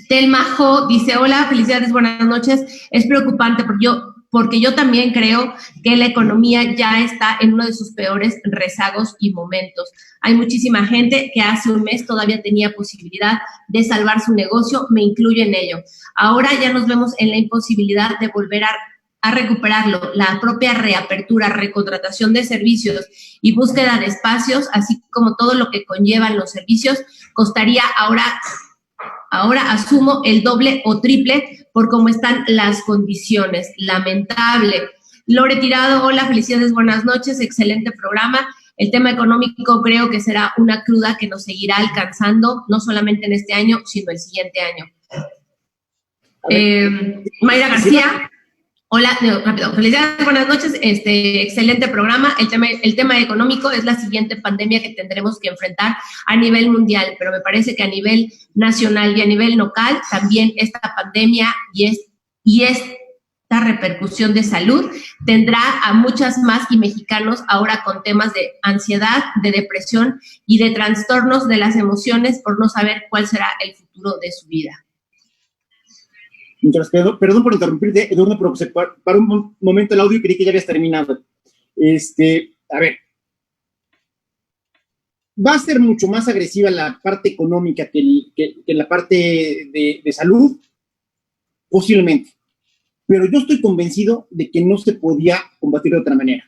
Telma Jo dice, hola, felicidades, buenas noches. Es preocupante porque yo porque yo también creo que la economía ya está en uno de sus peores rezagos y momentos. Hay muchísima gente que hace un mes todavía tenía posibilidad de salvar su negocio, me incluyo en ello. Ahora ya nos vemos en la imposibilidad de volver a recuperarlo. La propia reapertura, recontratación de servicios y búsqueda de espacios, así como todo lo que conllevan los servicios, costaría ahora asumo el doble o triple por cómo están las condiciones. Lamentable. Lore Tirado, hola, felicidades, buenas noches, excelente programa. El tema económico creo que será una cruda que nos seguirá alcanzando, no solamente en este año, sino el siguiente año. Mayra García, hola, rápido, felicidades, buenas noches, excelente programa. El tema económico es la siguiente pandemia que tendremos que enfrentar a nivel mundial, pero me parece que a nivel nacional y a nivel local también esta pandemia y esta repercusión de salud tendrá a muchas más y mexicanos ahora con temas de ansiedad, de depresión y de trastornos de las emociones por no saber cuál será el futuro de su vida. Perdón por interrumpirte, Eduardo, pero se paró un momento el audio y creí que ya habías terminado. A ver, va a ser mucho más agresiva la parte económica que la parte de salud, posiblemente. Pero yo estoy convencido de que no se podía combatir de otra manera.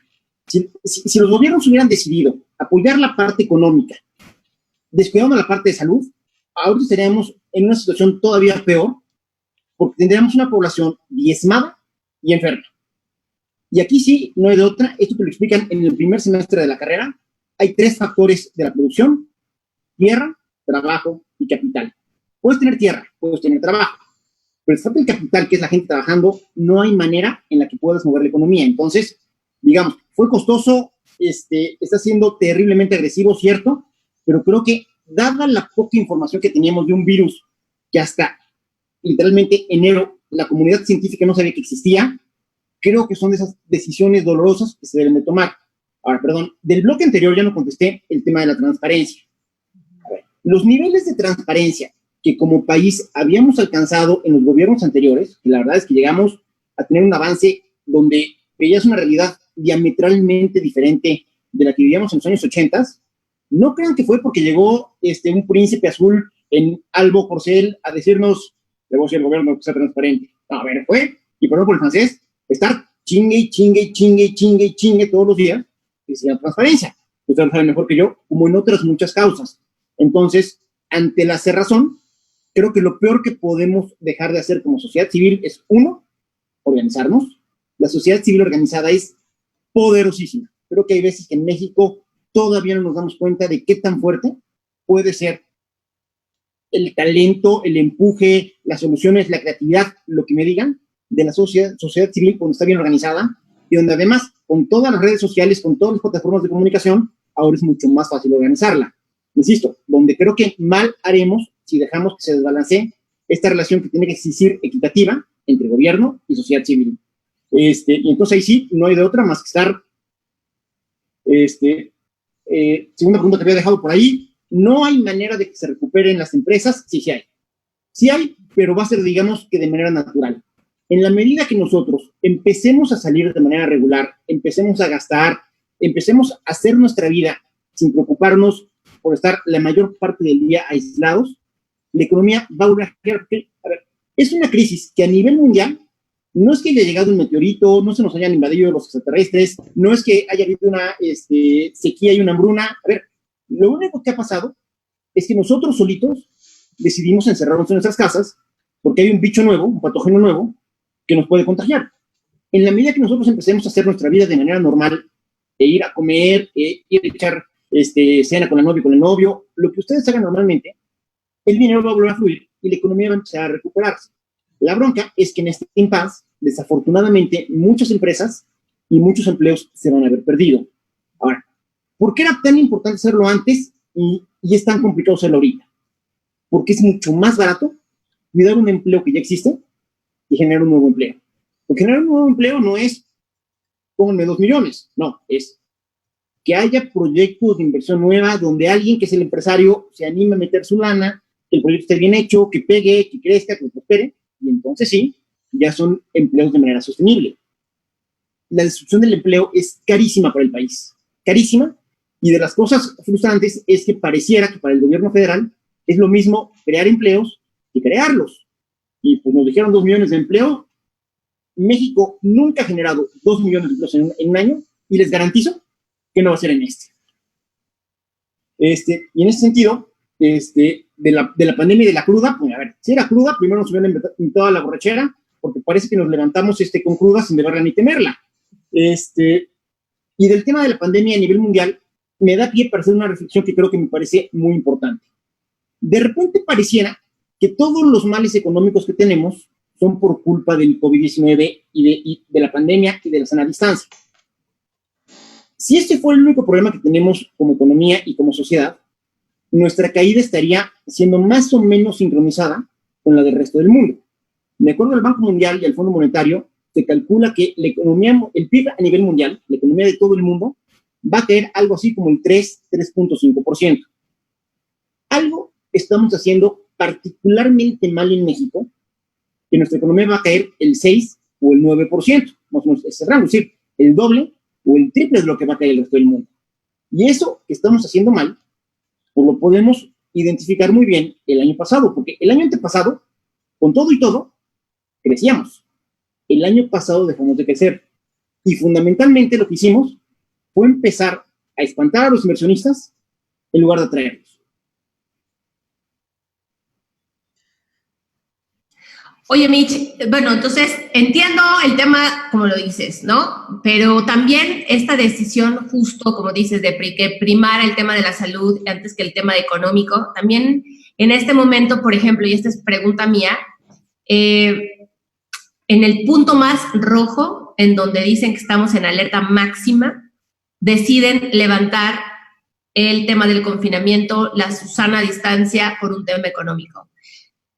Si los gobiernos hubieran decidido apoyar la parte económica, descuidando la parte de salud, ahora estaríamos en una situación todavía peor, porque tendríamos una población diezmada y enferma. Y aquí sí, no hay de otra. Esto te lo explican en el primer semestre de la carrera. Hay 3 factores de la producción: tierra, trabajo y capital. Puedes tener tierra, puedes tener trabajo, pero el falta del capital, que es la gente trabajando, no hay manera en la que puedas mover la economía. Entonces, digamos, fue costoso, está siendo terriblemente agresivo, cierto, pero creo que, dada la poca información que teníamos de un virus que hasta literalmente enero la comunidad científica no sabía que existía, creo que son de esas decisiones dolorosas que se deben de tomar. Ahora, perdón, del bloque anterior ya no contesté el tema de la transparencia. A ver, los niveles de transparencia que como país habíamos alcanzado en los gobiernos anteriores, que la verdad es que llegamos a tener un avance donde veías una realidad diametralmente diferente de la que vivíamos en los años 80, no crean que fue porque llegó un príncipe azul en albo corcel a decirnos: le voy a decir al gobierno que sea transparente. No, a ver, fue, y perdón por el francés, estar chingue todos los días, que sea transparencia. Ustedes lo saben mejor que yo, como en otras muchas causas. Entonces, ante la cerrazón, creo que lo peor que podemos dejar de hacer como sociedad civil es, 1, organizarnos. La sociedad civil organizada es poderosísima. Creo que hay veces que en México todavía no nos damos cuenta de qué tan fuerte puede ser el talento, el empuje, las soluciones, la creatividad, lo que me digan, de la sociedad civil cuando está bien organizada, y donde además, con todas las redes sociales, con todas las plataformas de comunicación, ahora es mucho más fácil organizarla. Insisto, donde creo que mal haremos si dejamos que se desbalancee esta relación que tiene que existir equitativa entre gobierno y sociedad civil. Y entonces ahí sí, no hay de otra más que estar. Segunda pregunta que había dejado por ahí: no hay manera de que se recuperen las empresas. Sí, sí hay. Sí hay, pero va a ser, digamos, que de manera natural. En la medida que nosotros empecemos a salir de manera regular, empecemos a gastar, empecemos a hacer nuestra vida sin preocuparnos por estar la mayor parte del día aislados, la economía va a volver a girar. A ver, es una crisis que a nivel mundial no es que haya llegado un meteorito, no se nos hayan invadido los extraterrestres, no es que haya habido una sequía y una hambruna. A ver, lo único que ha pasado es que nosotros solitos decidimos encerrarnos en nuestras casas porque hay un bicho nuevo, un patógeno nuevo, que nos puede contagiar. En la medida que nosotros empecemos a hacer nuestra vida de manera normal, e ir a comer, ir a echar cena con el novio y con el novio, lo que ustedes hagan normalmente, el dinero va a volver a fluir y la economía va a empezar a recuperarse. La bronca es que en este impasse, desafortunadamente, muchas empresas y muchos empleos se van a haber perdido. Ahora, ¿por qué era tan importante hacerlo antes y es tan complicado hacerlo ahorita? Porque es mucho más barato cuidar un empleo que ya existe y generar un nuevo empleo. Porque generar un nuevo empleo no es, pónganme 2 millones, no, es que haya proyectos de inversión nueva donde alguien que es el empresario se anime a meter su lana, que el proyecto esté bien hecho, que pegue, que crezca, que prospere, y entonces sí, ya son empleos de manera sostenible. la destrucción del empleo es carísima para el país, carísima, y de las cosas frustrantes es que pareciera que para el gobierno federal es lo mismo crear empleos que crearlos. Y pues nos dijeron 2 millones de empleo. México nunca ha generado 2 millones de empleos en un año, y les garantizo que no va a ser en este. Y en ese sentido, de la pandemia y de la cruda, pues a ver, si era cruda, primero nos hubieran invitado a la borrachera, porque parece que nos levantamos con cruda sin deberla ni temerla. Y del tema de la pandemia a nivel mundial, me da pie para hacer una reflexión que creo que me parece muy importante. De repente pareciera que todos los males económicos que tenemos son por culpa del COVID-19 y de la pandemia y de la sana distancia. Si este fue el único problema que tenemos como economía y como sociedad, nuestra caída estaría siendo más o menos sincronizada con la del resto del mundo. De acuerdo al Banco Mundial y al Fondo Monetario, se calcula que la economía, el PIB a nivel mundial, la economía de todo el mundo, va a caer algo así como el 3.5%. Algo estamos haciendo particularmente mal en México, que nuestra economía va a caer el 6 o el 9%, más o menos ese rango, es decir, el doble o el triple de lo que va a caer el resto del mundo. Y eso que estamos haciendo mal, pues lo podemos identificar muy bien el año pasado, porque el año antepasado, con todo y todo, crecíamos. El año pasado dejamos de crecer. Y fundamentalmente lo que hicimos fue empezar a espantar a los inversionistas en lugar de atraerlos. Oye, Mitch, bueno, entonces entiendo el tema, como lo dices, ¿no? Pero también esta decisión, justo como dices, de que primar el tema de la salud antes que el tema económico, también en este momento, por ejemplo, y esta es pregunta mía, en el punto más rojo, en donde dicen que estamos en alerta máxima, deciden levantar el tema del confinamiento, la sana distancia por un tema económico.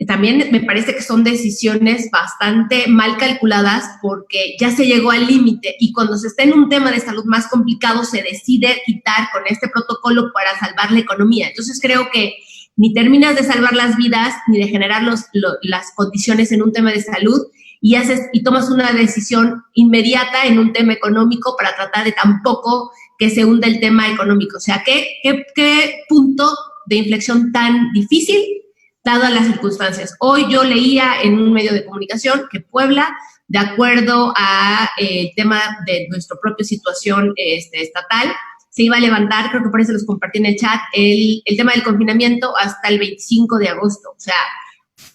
También me parece que son decisiones bastante mal calculadas porque ya se llegó al límite y cuando se está en un tema de salud más complicado se decide quitar con este protocolo para salvar la economía. Entonces creo que ni terminas de salvar las vidas ni de generar las condiciones en un tema de salud y tomas una decisión inmediata en un tema económico para tratar de tampoco que se hunda el tema económico. O sea, ¿qué punto de inflexión tan difícil dadas las circunstancias? Hoy yo leía en un medio de comunicación que Puebla, de acuerdo a el tema de nuestra propia situación estatal, se iba a levantar, creo que por eso los compartí en el chat, el tema del confinamiento hasta el 25 de agosto. O sea,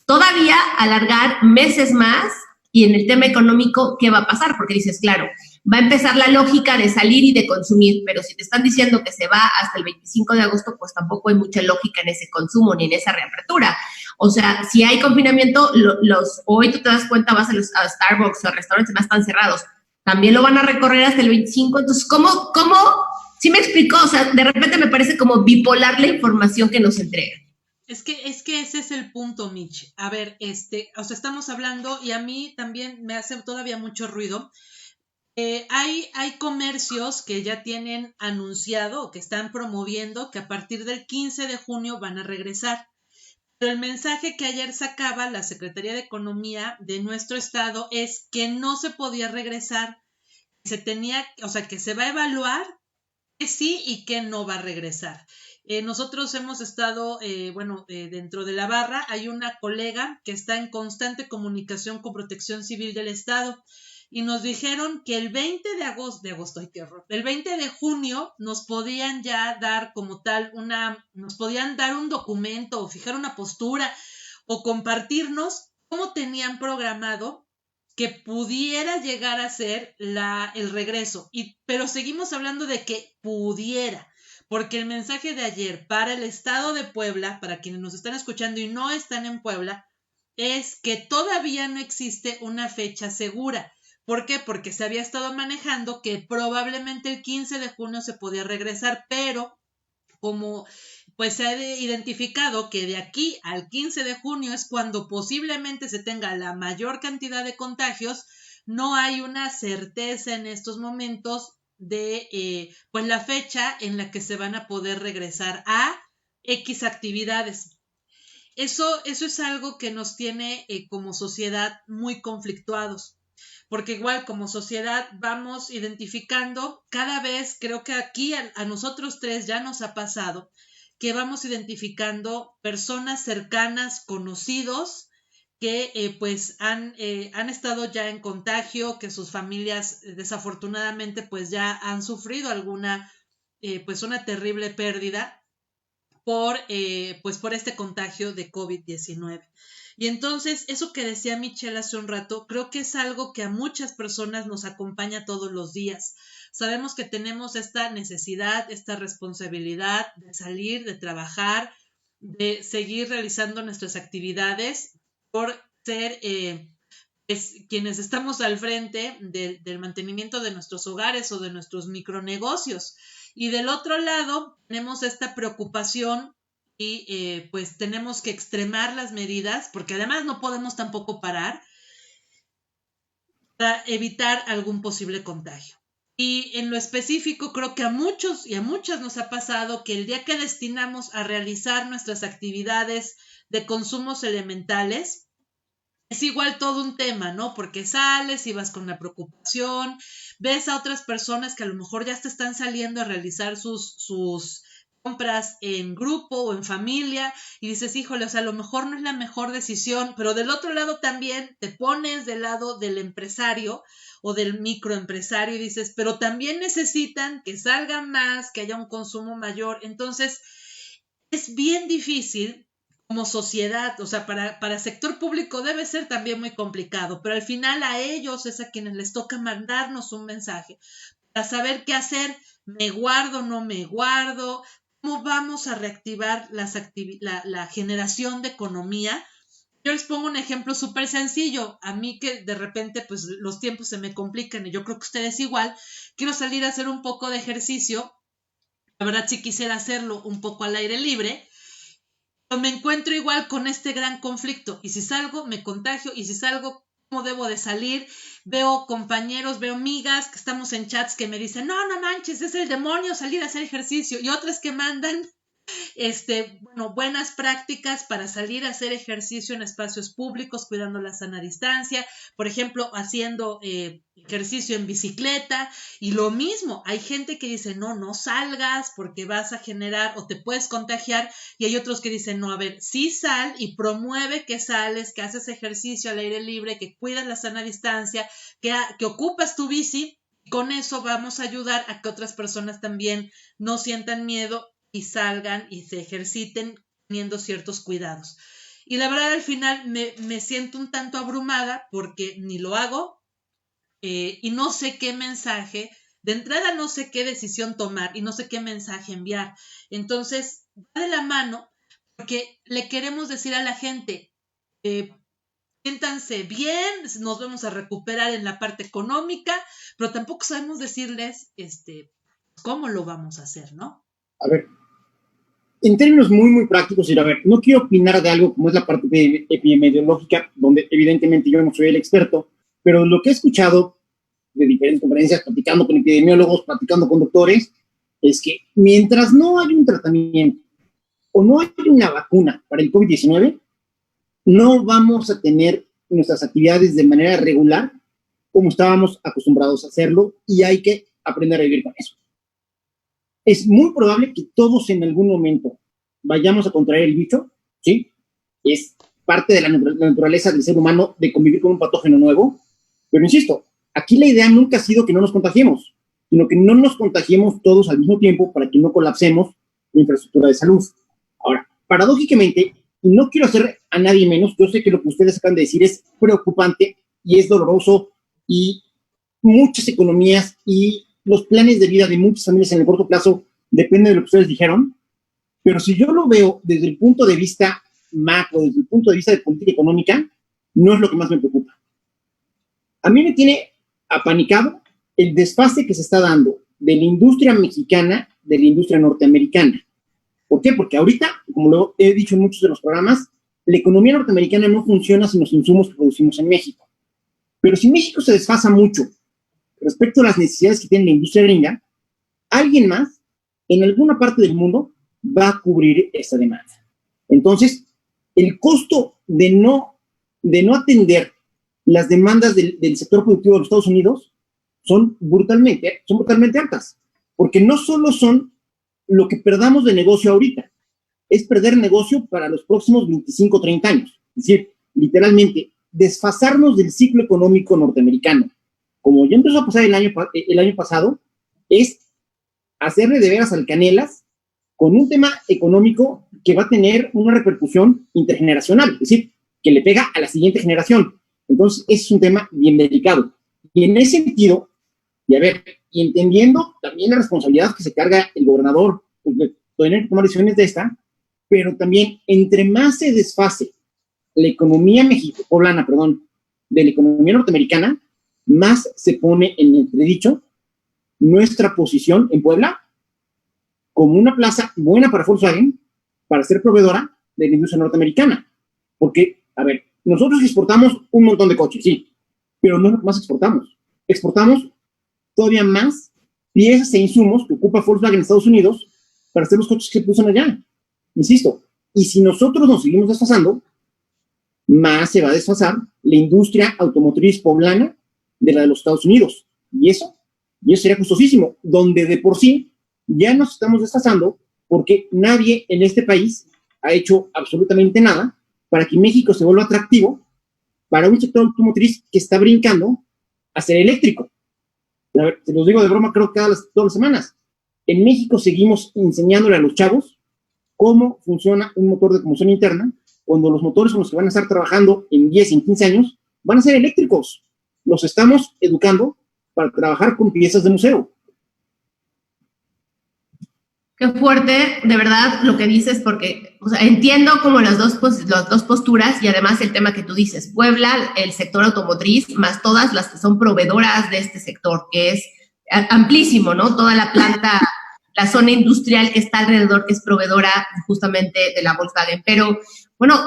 todavía alargar meses más. Y en el tema económico, ¿qué va a pasar? Porque dices, claro, va a empezar la lógica de salir y de consumir, pero si te están diciendo que se va hasta el 25 de agosto, pues tampoco hay mucha lógica en ese consumo ni en esa reapertura. O sea, si hay confinamiento, hoy tú te das cuenta, vas a Starbucks o a restaurantes más están cerrados, también lo van a recorrer hasta el 25, entonces, ¿cómo? Sí me explicó, o sea, de repente me parece como bipolar la información que nos entrega. Es que ese es el punto, Mitch. A ver, o sea, estamos hablando y a mí también me hace todavía mucho ruido. Hay comercios que ya tienen anunciado o que están promoviendo que a partir del 15 de junio van a regresar. Pero el mensaje que ayer sacaba la Secretaría de Economía de nuestro estado es que no se podía regresar, o sea, que se va a evaluar que sí y que no va a regresar. Nosotros hemos estado, dentro de la barra hay una colega que está en constante comunicación con Protección Civil del Estado y nos dijeron que el 20 el 20 de junio nos podían ya dar como tal nos podían dar un documento o fijar una postura o compartirnos cómo tenían programado que pudiera llegar a ser el regreso, pero seguimos hablando de que pudiera. Porque el mensaje de ayer para el estado de Puebla, para quienes nos están escuchando y no están en Puebla, es que todavía no existe una fecha segura. ¿Por qué? Porque se había estado manejando que probablemente el 15 de junio se podía regresar, pero como pues se ha identificado que de aquí al 15 de junio es cuando posiblemente se tenga la mayor cantidad de contagios, no hay una certeza en estos momentos de pues la fecha en la que se van a poder regresar a X actividades. Eso es algo que nos tiene como sociedad muy conflictuados. porque igual como sociedad vamos identificando, cada vez creo que aquí a nosotros tres ya nos ha pasado, que vamos identificando personas cercanas, conocidos, que pues han estado ya en contagio, que sus familias desafortunadamente pues ya han sufrido alguna, pues una terrible pérdida por este contagio de COVID-19. Y entonces, eso que decía Michelle hace un rato, creo que es algo que a muchas personas nos acompaña todos los días. Sabemos que tenemos esta necesidad, esta responsabilidad de salir, de trabajar, de seguir realizando nuestras actividades por ser quienes estamos al frente del mantenimiento de nuestros hogares o de nuestros micronegocios. Y del otro lado, tenemos esta preocupación y pues tenemos que extremar las medidas, porque además no podemos tampoco parar para evitar algún posible contagio. Y en lo específico, creo que a muchos y a muchas nos ha pasado que el día que destinamos a realizar nuestras actividades de consumos elementales, es igual todo un tema, ¿no? Porque sales y vas con la preocupación, ves a otras personas que a lo mejor ya te están saliendo a realizar sus compras en grupo o en familia y dices, híjole, o sea, a lo mejor no es la mejor decisión, pero del otro lado también te pones del lado del empresario o del microempresario y dices, pero también necesitan que salgan más, que haya un consumo mayor. Entonces, es bien difícil como sociedad, o sea, para sector público debe ser también muy complicado, pero al final a ellos es a quienes les toca mandarnos un mensaje para saber qué hacer, me guardo, no me guardo, cómo vamos a reactivar la generación de economía. Yo les pongo un ejemplo súper sencillo. A mí que de repente pues los tiempos se me complican y yo creo que ustedes igual, quiero salir a hacer un poco de ejercicio. La verdad sí quisiera hacerlo un poco al aire libre, pero me encuentro igual con este gran conflicto. Y si salgo, me contagio. Y si salgo, ¿cómo debo de salir? Veo compañeros, veo amigas que estamos en chats que me dicen, no manches, es el demonio salir a hacer ejercicio. Y otras que mandan buenas prácticas para salir a hacer ejercicio en espacios públicos, cuidando la sana distancia, por ejemplo, haciendo ejercicio en bicicleta. Y lo mismo, hay gente que dice, no salgas porque vas a generar o te puedes contagiar, y hay otros que dicen, no, a ver, sí sal y promueve que sales, que haces ejercicio al aire libre, que cuidas la sana distancia, que ocupas tu bici. Con eso vamos a ayudar a que otras personas también no sientan miedo y salgan y se ejerciten teniendo ciertos cuidados. Y la verdad al final me siento un tanto abrumada porque ni lo hago y no sé qué mensaje, de entrada no sé qué decisión tomar y no sé qué mensaje enviar. Entonces, va de la mano porque le queremos decir a la gente, siéntanse bien, nos vamos a recuperar en la parte económica, pero tampoco sabemos decirles cómo lo vamos a hacer, ¿no? A ver, en términos muy, muy prácticos, y a ver, no quiero opinar de algo como es la parte epidemiológica, donde evidentemente yo no soy el experto, pero lo que he escuchado de diferentes conferencias, platicando con epidemiólogos, platicando con doctores, es que mientras no haya un tratamiento o no haya una vacuna para el COVID-19, no vamos a tener nuestras actividades de manera regular como estábamos acostumbrados a hacerlo, y hay que aprender a vivir con eso. Es muy probable que todos en algún momento vayamos a contraer el bicho, ¿sí? Es parte de la naturaleza del ser humano de convivir con un patógeno nuevo, pero insisto, aquí la idea nunca ha sido que no nos contagiemos, sino que no nos contagiemos todos al mismo tiempo para que no colapsemos la infraestructura de salud. Ahora, paradójicamente, y no quiero hacer a nadie menos, yo sé que lo que ustedes acaban de decir es preocupante y es doloroso, y muchas economías y los planes de vida de muchas familias en el corto plazo dependen de lo que ustedes dijeron, pero si yo lo veo desde el punto de vista macro, desde el punto de vista de política económica, no es lo que más me preocupa. A mí me tiene apanicado el desfase que se está dando de la industria mexicana de la industria norteamericana. ¿Por qué? Porque ahorita, como lo he dicho en muchos de los programas, la economía norteamericana no funciona sin los insumos que producimos en México. Pero si México se desfasa mucho respecto a las necesidades que tiene la industria gringa, alguien más en alguna parte del mundo va a cubrir esa demanda. Entonces, el costo de no atender las demandas del sector productivo de los Estados Unidos son brutalmente altas, porque no solo son lo que perdamos de negocio ahorita, es perder negocio para los próximos 25, 30 años. Es decir, literalmente, desfasarnos del ciclo económico norteamericano, como ya empezó a pasar el año pasado, es hacerle de veras al Canelas con un tema económico que va a tener una repercusión intergeneracional, es decir, que le pega a la siguiente generación. Entonces, ese es un tema bien delicado. Y en ese sentido, y entendiendo también la responsabilidad que se carga el gobernador, pues, de tener que tomar decisiones de esta, pero también entre más se desfase la economía poblana, de la economía norteamericana, más se pone en entredicho nuestra posición en Puebla como una plaza buena para Volkswagen, para ser proveedora de la industria norteamericana. Porque, nosotros exportamos un montón de coches, sí, pero no es lo que más exportamos. Exportamos todavía más piezas e insumos que ocupa Volkswagen en Estados Unidos para hacer los coches que se usan allá. Insisto, y si nosotros nos seguimos desfasando, más se va a desfasar la industria automotriz poblana de la de los Estados Unidos. Y eso sería costosísimo, donde de por sí ya nos estamos desfasando porque nadie en este país ha hecho absolutamente nada para que México se vuelva atractivo para un sector automotriz que está brincando a ser eléctrico. A ver, se los digo de broma, creo que todas las semanas. En México seguimos enseñándole a los chavos cómo funciona un motor de combustión interna, cuando los motores con los que van a estar trabajando en 10, en 15 años, van a ser eléctricos. Los estamos educando para trabajar con piezas de museo. Qué fuerte, de verdad, lo que dices, porque entiendo como las dos posturas y además el tema que tú dices. Puebla, el sector automotriz, más todas las que son proveedoras de este sector, que es amplísimo, ¿no? Toda la planta, la zona industrial que está alrededor, que es proveedora justamente de la Volkswagen. Pero, bueno,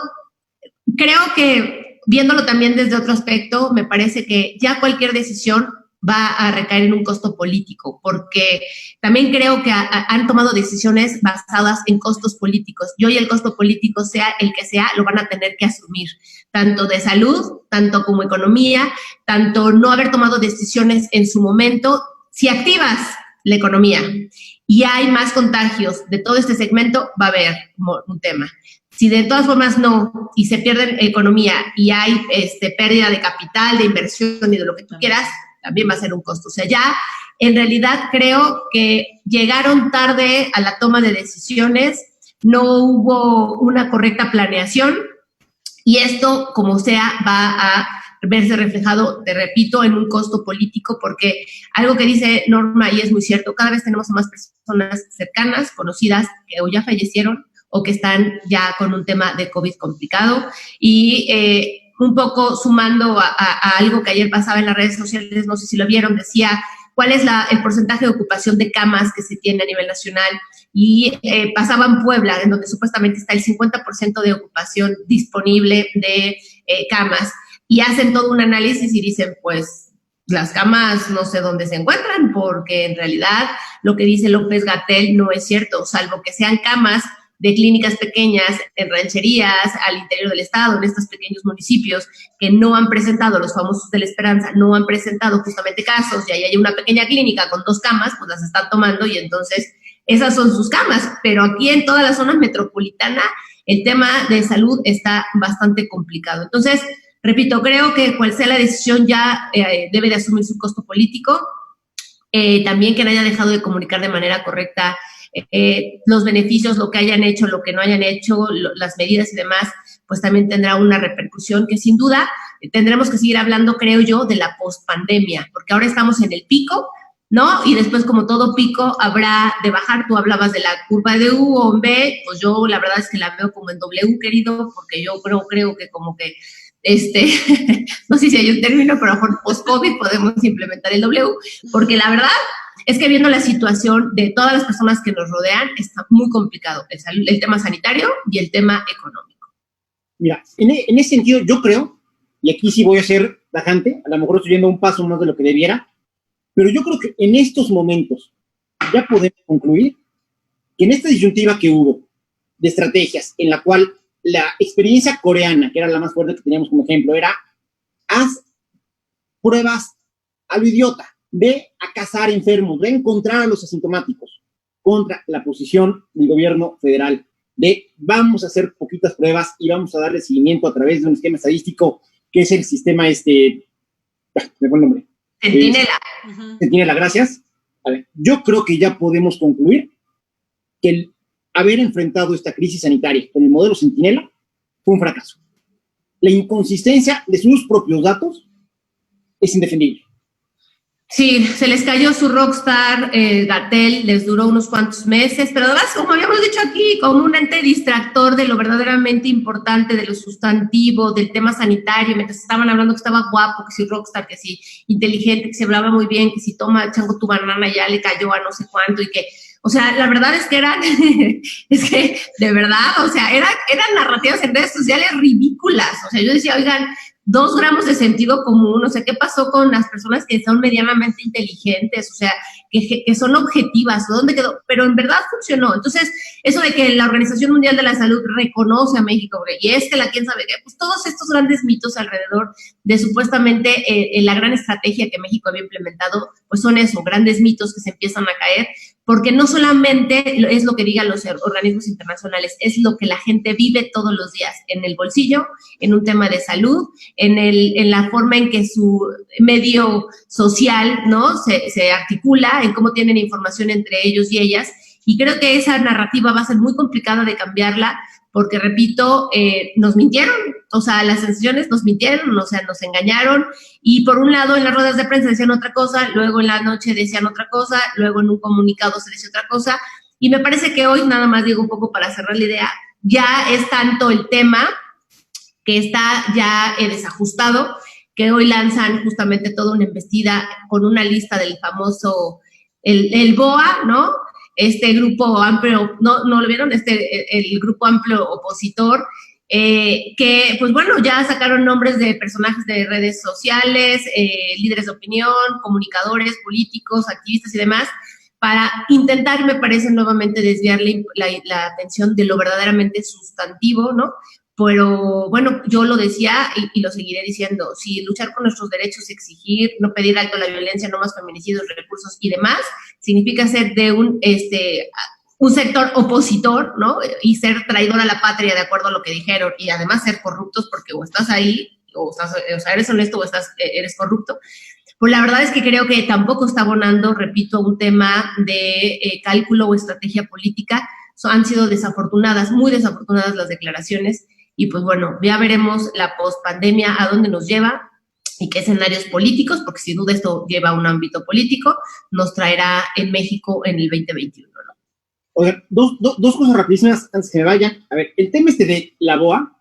creo que viéndolo también desde otro aspecto, me parece que ya cualquier decisión va a recaer en un costo político, porque también creo que han tomado decisiones basadas en costos políticos, y hoy el costo político, sea el que sea, lo van a tener que asumir, tanto de salud, tanto como economía, tanto no haber tomado decisiones en su momento. Si activas la economía y hay más contagios de todo este segmento, va a haber un tema. Si de todas formas no, y se pierde economía y hay pérdida de capital, de inversión y de lo que tú quieras, también va a ser un costo. O sea, ya en realidad creo que llegaron tarde a la toma de decisiones, no hubo una correcta planeación y esto, como sea, va a verse reflejado, te repito, en un costo político, porque algo que dice Norma y es muy cierto, cada vez tenemos a más personas cercanas, conocidas, que o ya fallecieron o que están ya con un tema de COVID complicado y un poco sumando a algo que ayer pasaba en las redes sociales, no sé si lo vieron, decía cuál es el porcentaje de ocupación de camas que se tiene a nivel nacional y pasaba en Puebla, en donde supuestamente está el 50% de ocupación disponible de camas, y hacen todo un análisis y dicen, pues, las camas no sé dónde se encuentran, porque en realidad lo que dice López-Gatell no es cierto, salvo que sean camas de clínicas pequeñas, en rancherías, al interior del estado, en estos pequeños municipios que no han presentado, los famosos de la Esperanza, no han presentado justamente casos, y ahí hay una pequeña clínica con 2 camas, pues las están tomando y entonces esas son sus camas. Pero aquí en toda la zona metropolitana el tema de salud está bastante complicado. Entonces, repito, creo que cual sea la decisión ya debe de asumir su costo político. También que no haya dejado de comunicar de manera correcta los beneficios, lo que hayan hecho, lo que no hayan hecho, las medidas y demás, pues también tendrá una repercusión que sin duda tendremos que seguir hablando, creo yo, de la pospandemia, porque ahora estamos en el pico, ¿no? Y después, como todo pico, habrá de bajar. Tú hablabas de la curva de U o en B, pues yo la verdad es que la veo como en W, querido, porque yo creo que como que no sé si hay un término, pero a lo mejor post-COVID podemos implementar el W, porque la verdad es que viendo la situación de todas las personas que nos rodean, está muy complicado el tema sanitario y el tema económico. Mira, en ese sentido yo creo, y aquí sí voy a ser tajante, a lo mejor estoy yendo un paso más de lo que debiera, pero yo creo que en estos momentos ya podemos concluir que en esta disyuntiva que hubo de estrategias, en la cual la experiencia coreana, que era la más fuerte que teníamos como ejemplo, era haz pruebas a lo idiota, ve a cazar enfermos, ve a encontrar a los asintomáticos, contra la posición del gobierno federal de vamos a hacer poquitas pruebas y vamos a darle seguimiento a través de un esquema estadístico que es el sistema me fue el nombre. Centinela. Centinela, gracias. A ver, yo creo que ya podemos concluir que el haber enfrentado esta crisis sanitaria con el modelo Centinela fue un fracaso. La inconsistencia de sus propios datos es indefendible. Sí, se les cayó su rockstar, Gatell, les duró unos cuantos meses, pero además, como habíamos dicho aquí, como un ente distractor de lo verdaderamente importante, de lo sustantivo, del tema sanitario, mientras estaban hablando que estaba guapo, que si rockstar, que si inteligente, que se hablaba muy bien, que si toma chango tu banana ya le cayó a no sé cuánto y que, o sea, la verdad es que eran, es que de verdad, o sea, eran narrativas en redes sociales ridículas, o sea, yo decía, oigan, 2 gramos de sentido común, o sea, ¿qué pasó con las personas que son medianamente inteligentes? O sea, que son objetivas, ¿dónde quedó? Pero en verdad funcionó. Entonces, eso de que la Organización Mundial de la Salud reconoce a México, y es que quién sabe qué, pues todos estos grandes mitos alrededor de supuestamente la gran estrategia que México había implementado, pues son eso, grandes mitos que se empiezan a caer, porque no solamente es lo que digan los organismos internacionales, es lo que la gente vive todos los días, en el bolsillo, en un tema de salud, en la forma en que su medio social, ¿no?, se articula, en cómo tienen información entre ellos y ellas, y creo que esa narrativa va a ser muy complicada de cambiarla, porque, repito, nos mintieron, o sea, las sensaciones nos mintieron, o sea, nos engañaron, y por un lado en las ruedas de prensa decían otra cosa, luego en la noche decían otra cosa, luego en un comunicado se decía otra cosa, y me parece que hoy, nada más digo un poco para cerrar la idea, ya es tanto el tema que está ya desajustado, que hoy lanzan justamente toda una embestida con una lista del famoso, el BOA, ¿no?, este grupo amplio, ¿no lo vieron? El grupo amplio opositor, que, pues bueno, ya sacaron nombres de personajes de redes sociales, líderes de opinión, comunicadores, políticos, activistas y demás, para intentar, me parece, nuevamente desviar la atención de lo verdaderamente sustantivo, ¿no? Pero, bueno, yo lo decía y lo seguiré diciendo, si luchar por nuestros derechos, exigir, no pedir alto a la violencia, no más feminicidios, recursos y demás, significa ser de un sector opositor, ¿no?, y ser traidor a la patria de acuerdo a lo que dijeron, y además ser corruptos, porque o estás ahí, o sea, eres honesto o eres corrupto. Pues la verdad es que creo que tampoco está abonando, repito, un tema de cálculo o estrategia política. Han sido desafortunadas, muy desafortunadas las declaraciones, y pues bueno, ya veremos la pospandemia a dónde nos lleva y qué escenarios políticos, porque sin duda esto lleva a un ámbito político, nos traerá en México en el 2021, ¿no? Oigan, dos cosas rapidísimas antes que me vayan. A ver, el tema de la BOA. A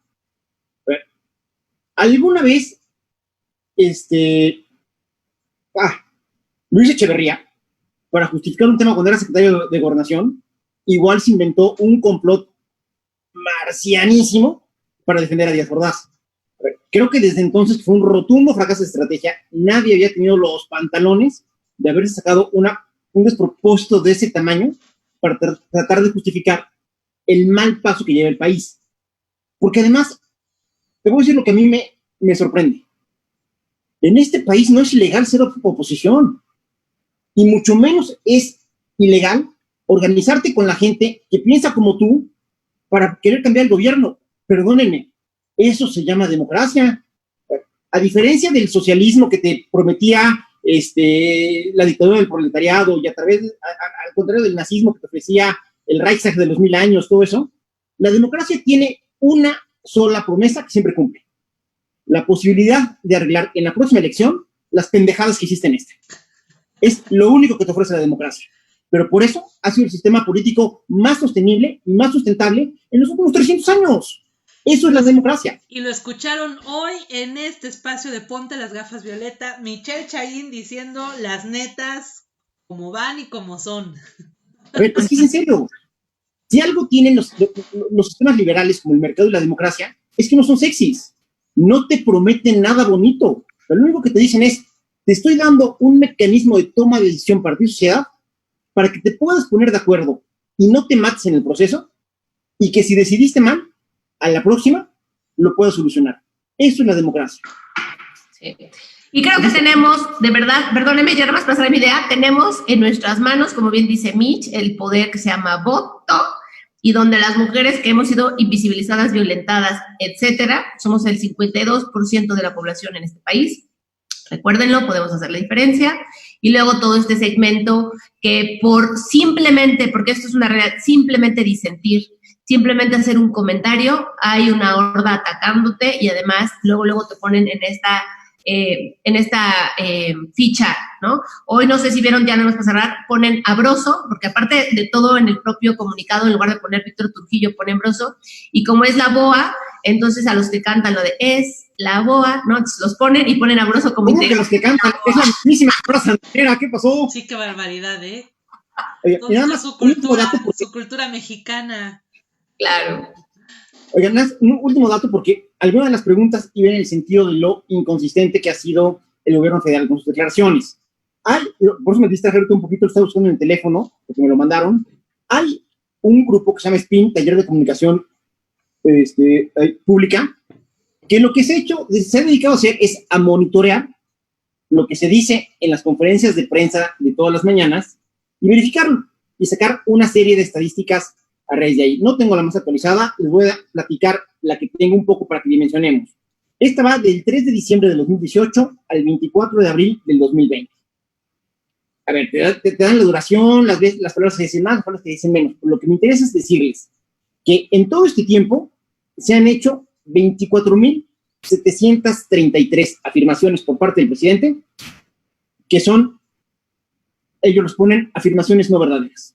ver, alguna vez, Luis Echeverría, para justificar un tema cuando era secretario de Gobernación, igual se inventó un complot marcianísimo para defender a Díaz Ordaz. A ver, creo que desde entonces fue un rotundo fracaso de estrategia. Nadie había tenido los pantalones de haberse sacado un despropósito de ese tamaño para tratar de justificar el mal paso que lleva el país. Porque además, te voy a decir lo que a mí me sorprende. En este país no es ilegal ser oposición, y mucho menos es ilegal organizarte con la gente que piensa como tú para querer cambiar el gobierno. Perdónenme, eso se llama democracia. A diferencia del socialismo que te prometía la dictadura del proletariado, y al contrario del nazismo que te ofrecía el Reichstag de los 1000 años, todo eso, la democracia tiene una sola promesa que siempre cumple: la posibilidad de arreglar en la próxima elección las pendejadas que hiciste en esta. Es lo único que te ofrece la democracia. Pero por eso ha sido el sistema político más sostenible y más sustentable en los últimos 300 años. Eso es la democracia. Y lo escucharon hoy en este espacio de Ponte las Gafas Violeta, Michelle Chaín diciendo las netas como van y como son. A ver, es que es en serio. Si algo tienen los sistemas liberales como el mercado y la democracia, es que no son sexys. No te prometen nada bonito. Lo único que te dicen es: te estoy dando un mecanismo de toma de decisión para ti, sociedad, para que te puedas poner de acuerdo y no te mates en el proceso, y que si decidiste mal, a la próxima lo puedas solucionar. Eso es la democracia. Sí. Y creo que tenemos, de verdad, perdóneme, ya nada más pasaré mi idea, tenemos en nuestras manos, como bien dice Mitch, el poder que se llama voto, y donde las mujeres que hemos sido invisibilizadas, violentadas, etcétera, somos el 52% de la población en este país. Recuérdenlo, podemos hacer la diferencia. Y luego todo este segmento que simplemente, porque esto es una realidad, simplemente disentir, simplemente hacer un comentario, hay una horda atacándote y además luego te ponen en esta ficha, ¿no? Hoy no sé si vieron, ya no nos pasará, ponen a Broso, porque aparte de todo en el propio comunicado, en lugar de poner Víctor Trujillo, ponen Broso, y como es la BOA, entonces a los que cantan lo de es la BOA, ¿no? Entonces los ponen y ponen a Broso como ¿Cómo que los que cantan? Es la mismísima Cora Santera, ¿qué pasó? Sí, qué barbaridad, ¿eh? Oigan, y nada más, su cultura mexicana. Claro. Oigan, un último dato, porque algunas de las preguntas iban en el sentido de lo inconsistente que ha sido el gobierno federal con sus declaraciones. Por eso me distraje un poquito, lo estaba buscando en el teléfono, porque me lo mandaron. Hay un grupo que se llama SPIN, Taller de Comunicación Pública, que lo que se ha dedicado a hacer es a monitorear lo que se dice en las conferencias de prensa de todas las mañanas y verificarlo y sacar una serie de estadísticas a raíz de ahí. No tengo la más actualizada, les voy a platicar la que tengo un poco para que dimensionemos. Esta va del 3 de diciembre del 2018 al 24 de abril del 2020. A ver, te dan la duración, las palabras que dicen más, las palabras que dicen menos. Lo que me interesa es decirles que en todo este tiempo se han hecho 24,733 afirmaciones por parte del presidente, que son, ellos los ponen afirmaciones no verdaderas.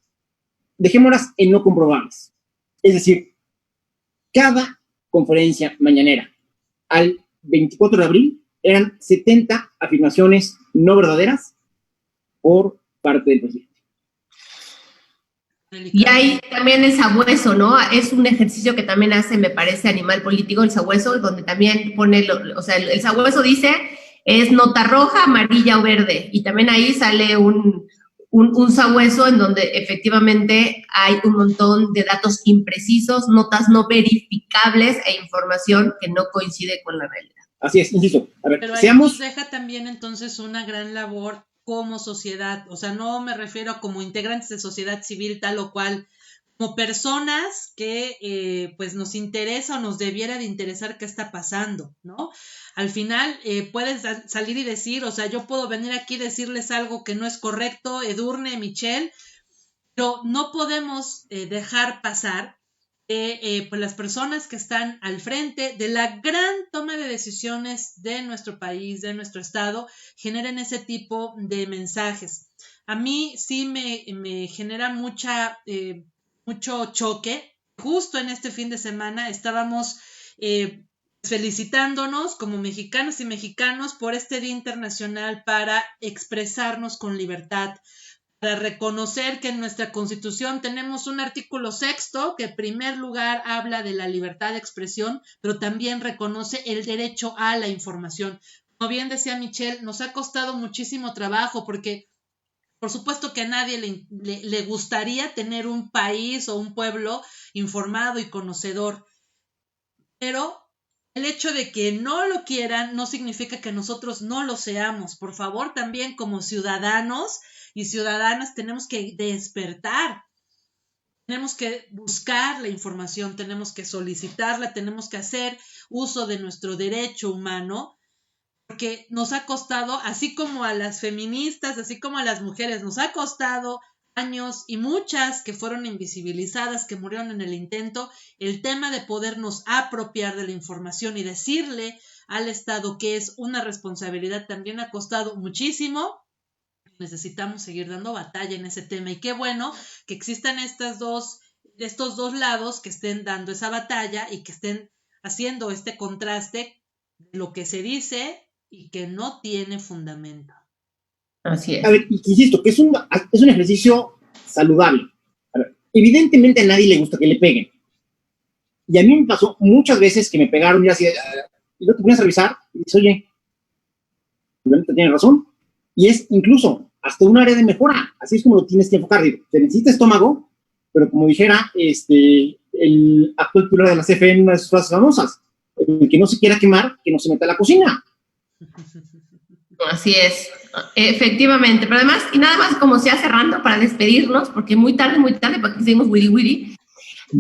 Dejémoslas en no comprobables. Es decir, cada conferencia mañanera al 24 de abril eran 70 afirmaciones no verdaderas por parte del presidente. Y hay también el sabueso, ¿no? Es un ejercicio que también hace, me parece, Animal Político, el sabueso, donde también pone, o sea, el sabueso dice, es nota roja, amarilla o verde, y también ahí sale un sabueso en donde efectivamente hay un montón de datos imprecisos, notas no verificables e información que no coincide con la realidad. Así es, insisto. A ver, pero ahí nos deja también entonces una gran labor como sociedad, o sea, no me refiero como integrantes de sociedad civil tal o cual, como personas que pues nos interesa o nos debiera de interesar qué está pasando, ¿no? Al final puedes salir y decir, o sea, yo puedo venir aquí y decirles algo que no es correcto, Edurne, Michelle, pero no podemos dejar pasar pues las personas que están al frente de la gran toma de decisiones de nuestro país, de nuestro estado, generen ese tipo de mensajes. A mí sí me genera mucho choque. Justo en este fin de semana estábamos felicitándonos como mexicanas y mexicanos por este Día Internacional para expresarnos con libertad, para reconocer que en nuestra Constitución tenemos un artículo 6º que en primer lugar habla de la libertad de expresión, pero también reconoce el derecho a la información. Como bien decía Michelle, nos ha costado muchísimo trabajo porque por supuesto que a nadie le gustaría tener un país o un pueblo informado y conocedor, pero el hecho de que no lo quieran no significa que nosotros no lo seamos. Por favor, también como ciudadanos y ciudadanas tenemos que despertar, tenemos que buscar la información, tenemos que solicitarla, tenemos que hacer uso de nuestro derecho humano, porque nos ha costado, así como a las feministas, así como a las mujeres, nos ha costado años y muchas que fueron invisibilizadas, que murieron en el intento, el tema de podernos apropiar de la información y decirle al Estado que es una responsabilidad también ha costado muchísimo. Necesitamos seguir dando batalla en ese tema y qué bueno que existan estos dos lados que estén dando esa batalla y que estén haciendo este contraste de lo que se dice y que no tiene fundamento. Así es. A ver, insisto, que es un ejercicio saludable. A ver, evidentemente a nadie le gusta que le peguen. Y a mí me pasó muchas veces que me pegaron y así, y luego te pones a revisar y dices, oye, realmente tiene razón. Y es incluso hasta un área de mejora. Así es como lo tienes que enfocar. Te necesita estómago, pero como dijera el actual titular de la CFE en una de sus frases famosas, el que no se quiera quemar, que no se meta a la cocina. Así es, efectivamente. Pero además, y nada más como sea cerrando para despedirnos, porque muy tarde, para que seguimos wiri wiri.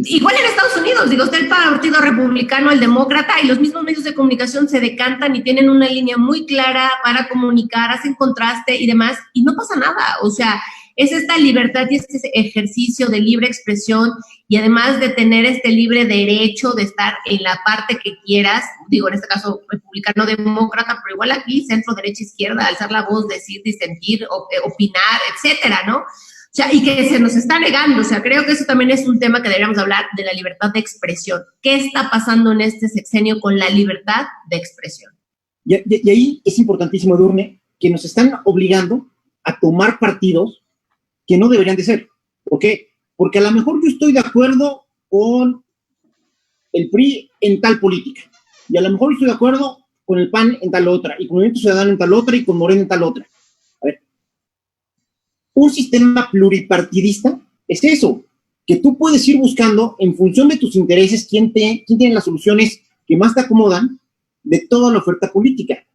Igual en Estados Unidos, digo, está el partido republicano, el demócrata, y los mismos medios de comunicación se decantan y tienen una línea muy clara para comunicar, hacen contraste y demás, y no pasa nada. O sea, es esta libertad y este ejercicio de libre expresión y además de tener este libre derecho de estar en la parte que quieras, digo, en este caso republicano, demócrata, pero igual aquí centro, derecha, izquierda, alzar la voz, decir, disentir, opinar, etcétera, ¿no? O sea, y que se nos está negando. O sea, creo que eso también es un tema que deberíamos hablar, de la libertad de expresión. ¿Qué está pasando en este sexenio con la libertad de expresión? Y ahí es importantísimo, Edurne, que nos están obligando a tomar partidos que no deberían de ser. ¿Por qué? Porque a lo mejor yo estoy de acuerdo con el PRI en tal política, y a lo mejor estoy de acuerdo con el PAN en tal otra, y con el Movimiento Ciudadano en tal otra, y con Morena en tal otra. A ver, un sistema pluripartidista es eso, que tú puedes ir buscando en función de tus intereses quién tiene las soluciones que más te acomodan de toda la oferta política.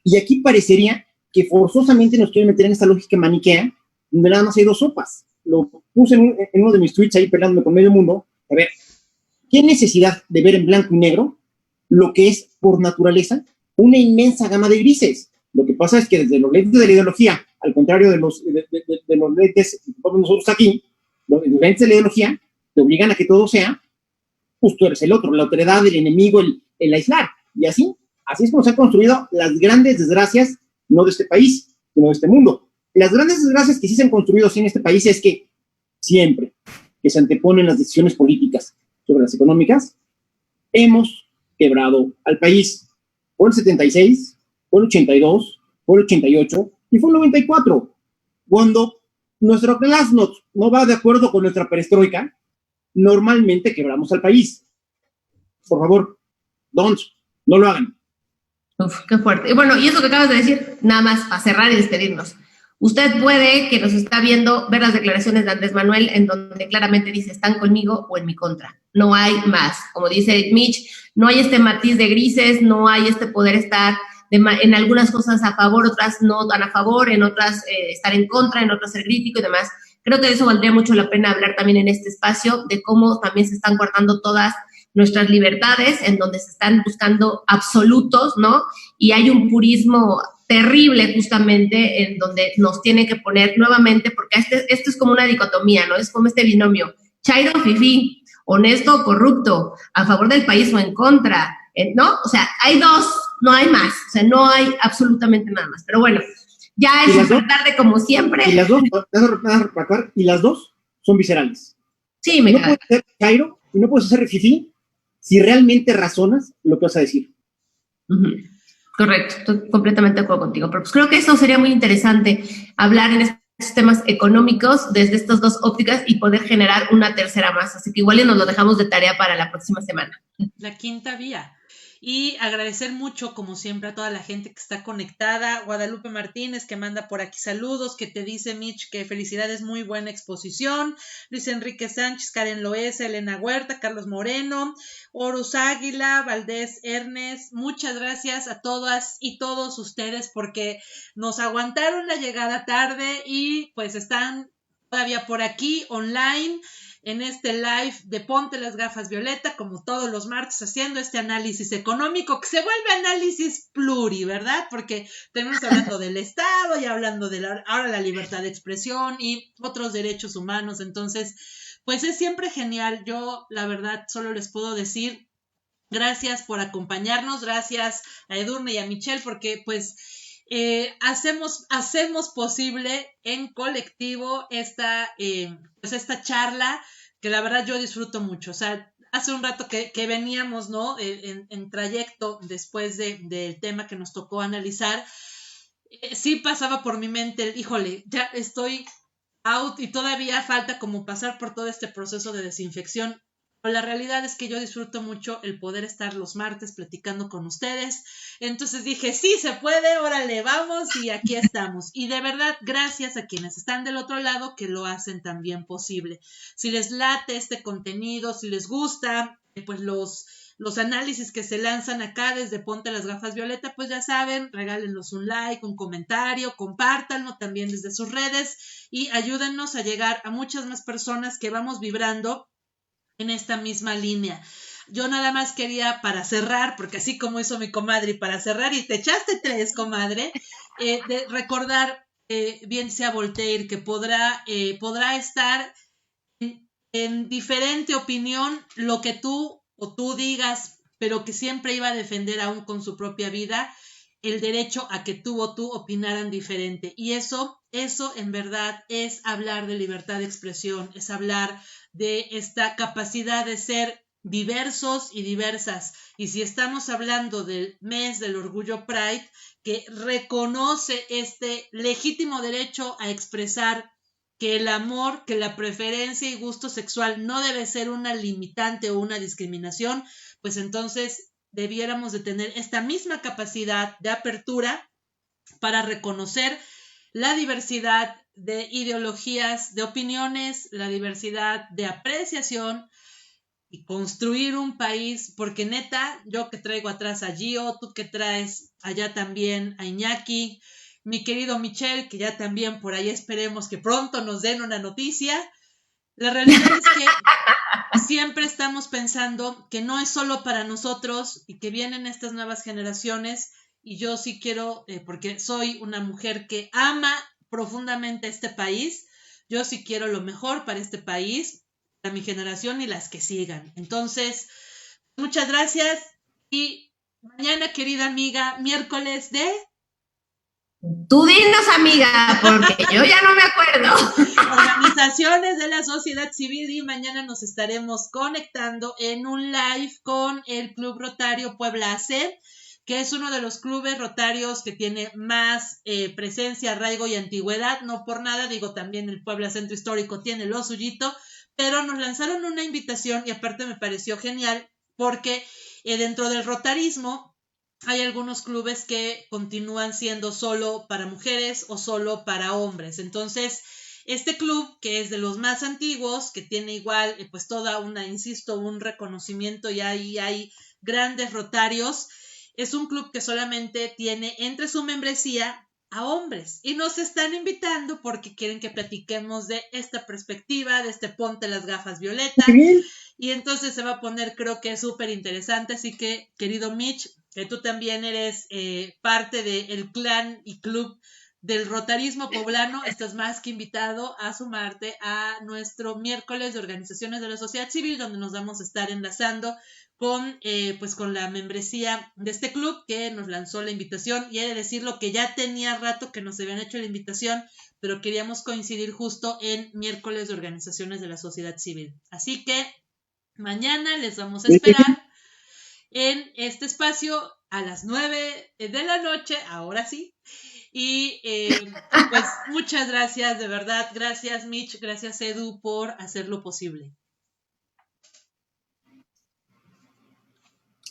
Y aquí parecería que forzosamente nos quieren meter en esta lógica maniquea, donde nada más hay dos sopas. Lo puse en uno de mis tweets ahí peleándome con medio mundo. A ver, ¿qué necesidad de ver en blanco y negro lo que es por naturaleza una inmensa gama de grises? Lo que pasa es que desde los lentes de la ideología, al contrario de los lentes que ponemos nosotros aquí, los lentes de la ideología te obligan a que todo sea, pues tú eres el otro, la otredad, el enemigo, el aislar. Y así es como se han construido las grandes desgracias, no de este país, sino de este mundo. Las grandes desgracias que sí se han construido así en este país es que siempre que se anteponen las decisiones políticas sobre las económicas, hemos quebrado al país. Fue el 76, fue el 82, fue el 88 y fue el 94. Cuando nuestro glasnost no va de acuerdo con nuestra perestroika, normalmente quebramos al país. Por favor, no lo hagan. Uf, qué fuerte. Y bueno, y eso que acabas de decir, nada más para cerrar y despedirnos. Usted puede, que nos está viendo, ver las declaraciones de Andrés Manuel, en donde claramente dice, están conmigo o en mi contra. No hay más. Como dice Mitch, no hay este matiz de grises, no hay este poder estar en algunas cosas a favor, otras no tan a favor, en otras estar en contra, en otras ser crítico y demás. Creo que de eso valdría mucho la pena hablar también en este espacio, de cómo también se están guardando todas nuestras libertades, en donde se están buscando absolutos, ¿no? Y hay un purismo terrible justamente en donde nos tiene que poner nuevamente, porque esto es como una dicotomía, ¿no? Es como este binomio, chairo fifí, honesto o corrupto, a favor del país o en contra, ¿no? O sea, hay dos, no hay más, o sea, no hay absolutamente nada más. Pero bueno, ya es súper tarde como siempre. Y las dos son viscerales. Sí, me no puedes ser chairo y no puedes ser fifí si realmente razonas lo que vas a decir. Correcto, estoy completamente de acuerdo contigo, pero pues creo que eso sería muy interesante, hablar en estos temas económicos desde estas dos ópticas y poder generar una tercera más, así que igual nos lo dejamos de tarea para la próxima semana. La quinta vía. Y agradecer mucho, como siempre, a toda la gente que está conectada. Guadalupe Martínez, que manda por aquí saludos, que te dice, Mitch, que felicidades, muy buena exposición. Luis Enrique Sánchez, Karen Loesa, Elena Huerta, Carlos Moreno, Horus Águila, Valdés Ernest. Muchas gracias a todas y todos ustedes porque nos aguantaron la llegada tarde y pues están todavía por aquí online en este live de Ponte las Gafas Violeta, como todos los martes, haciendo este análisis económico que se vuelve análisis pluri, ¿verdad? Porque tenemos hablando del Estado y hablando de ahora la libertad de expresión y otros derechos humanos. Entonces, pues es siempre genial. Yo, la verdad, solo les puedo decir gracias por acompañarnos, gracias a Edurne y a Michelle, porque pues hacemos posible en colectivo esta charla que la verdad yo disfruto mucho. O sea, hace un rato que veníamos, ¿no? En trayecto después del tema que nos tocó analizar, sí pasaba por mi mente, híjole, ya estoy out y todavía falta como pasar por todo este proceso de desinfección. Pero la realidad es que yo disfruto mucho el poder estar los martes platicando con ustedes. Entonces dije, sí se puede, órale, vamos y aquí estamos. Y de verdad, gracias a quienes están del otro lado que lo hacen también posible. Si les late este contenido, si les gusta, pues los los análisis que se lanzan acá desde Ponte las Gafas Violeta, pues ya saben, regálenos un like, un comentario, compártanlo también desde sus redes y ayúdennos a llegar a muchas más personas que vamos vibrando en esta misma línea. Yo nada más quería, para cerrar, porque así como hizo mi comadre, y para cerrar, y te echaste 3, comadre, de recordar, bien sea Voltaire, que podrá estar en diferente opinión lo que tú o tú digas, pero que siempre iba a defender aún con su propia vida el derecho a que tú o tú opinaran diferente. Y eso en verdad es hablar de libertad de expresión, es hablar de esta capacidad de ser diversos y diversas. Y si estamos hablando del mes del orgullo Pride, que reconoce este legítimo derecho a expresar que el amor, que la preferencia y gusto sexual no debe ser una limitante o una discriminación, pues entonces debiéramos de tener esta misma capacidad de apertura para reconocer la diversidad de ideologías, de opiniones, la diversidad de apreciación y construir un país, porque neta, yo que traigo atrás a Gio, tú que traes allá también a Iñaki, mi querido Michel, que ya también por ahí esperemos que pronto nos den una noticia. La realidad es que siempre estamos pensando que no es solo para nosotros y que vienen estas nuevas generaciones, y yo sí quiero, porque soy una mujer que ama profundamente este país, yo sí quiero lo mejor para este país, para mi generación y las que sigan. Entonces, muchas gracias y mañana, querida amiga, miércoles de... Tú dinos, amiga, porque yo ya no me acuerdo. Organizaciones de la sociedad civil, y mañana nos estaremos conectando en un live con el Club Rotario Puebla AC, que es uno de los clubes rotarios que tiene más presencia, arraigo y antigüedad. No por nada, digo, también el Puebla Centro Histórico tiene lo suyito, pero nos lanzaron una invitación y aparte me pareció genial porque dentro del rotarismo hay algunos clubes que continúan siendo solo para mujeres o solo para hombres. Entonces, este club, que es de los más antiguos, que tiene igual, pues toda una, insisto, un reconocimiento, y ahí hay grandes rotarios, es un club que solamente tiene entre su membresía a hombres. Y nos están invitando porque quieren que platiquemos de esta perspectiva, de este Ponte las Gafas Violeta. Y entonces se va a poner, creo que es súper interesante. Así que, querido Mitch, que tú también eres parte del clan y club del rotarismo poblano, estás más que invitado a sumarte a nuestro miércoles de organizaciones de la sociedad civil, donde nos vamos a estar enlazando con, pues con la membresía de este club que nos lanzó la invitación. Y he de decirlo que ya tenía rato que nos habían hecho la invitación, pero queríamos coincidir justo en miércoles de organizaciones de la sociedad civil. Así que mañana les vamos a esperar en este espacio a las 9 de la noche, ahora sí. Y pues muchas gracias, de verdad. Gracias, Mitch. Gracias, Edu, por hacerlo posible.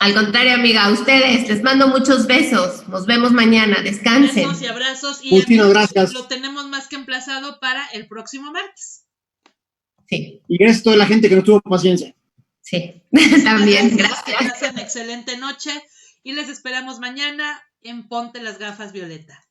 Al contrario, amiga, a ustedes les mando muchos besos. Nos vemos mañana. Descansen. Besos y abrazos. Y Justino, gracias. Lo tenemos más que emplazado para el próximo martes. Sí. Y gracias a toda la gente que nos tuvo paciencia. Sí, también, gracias. Que pasen excelente noche y les esperamos mañana en Ponte las Gafas Violeta.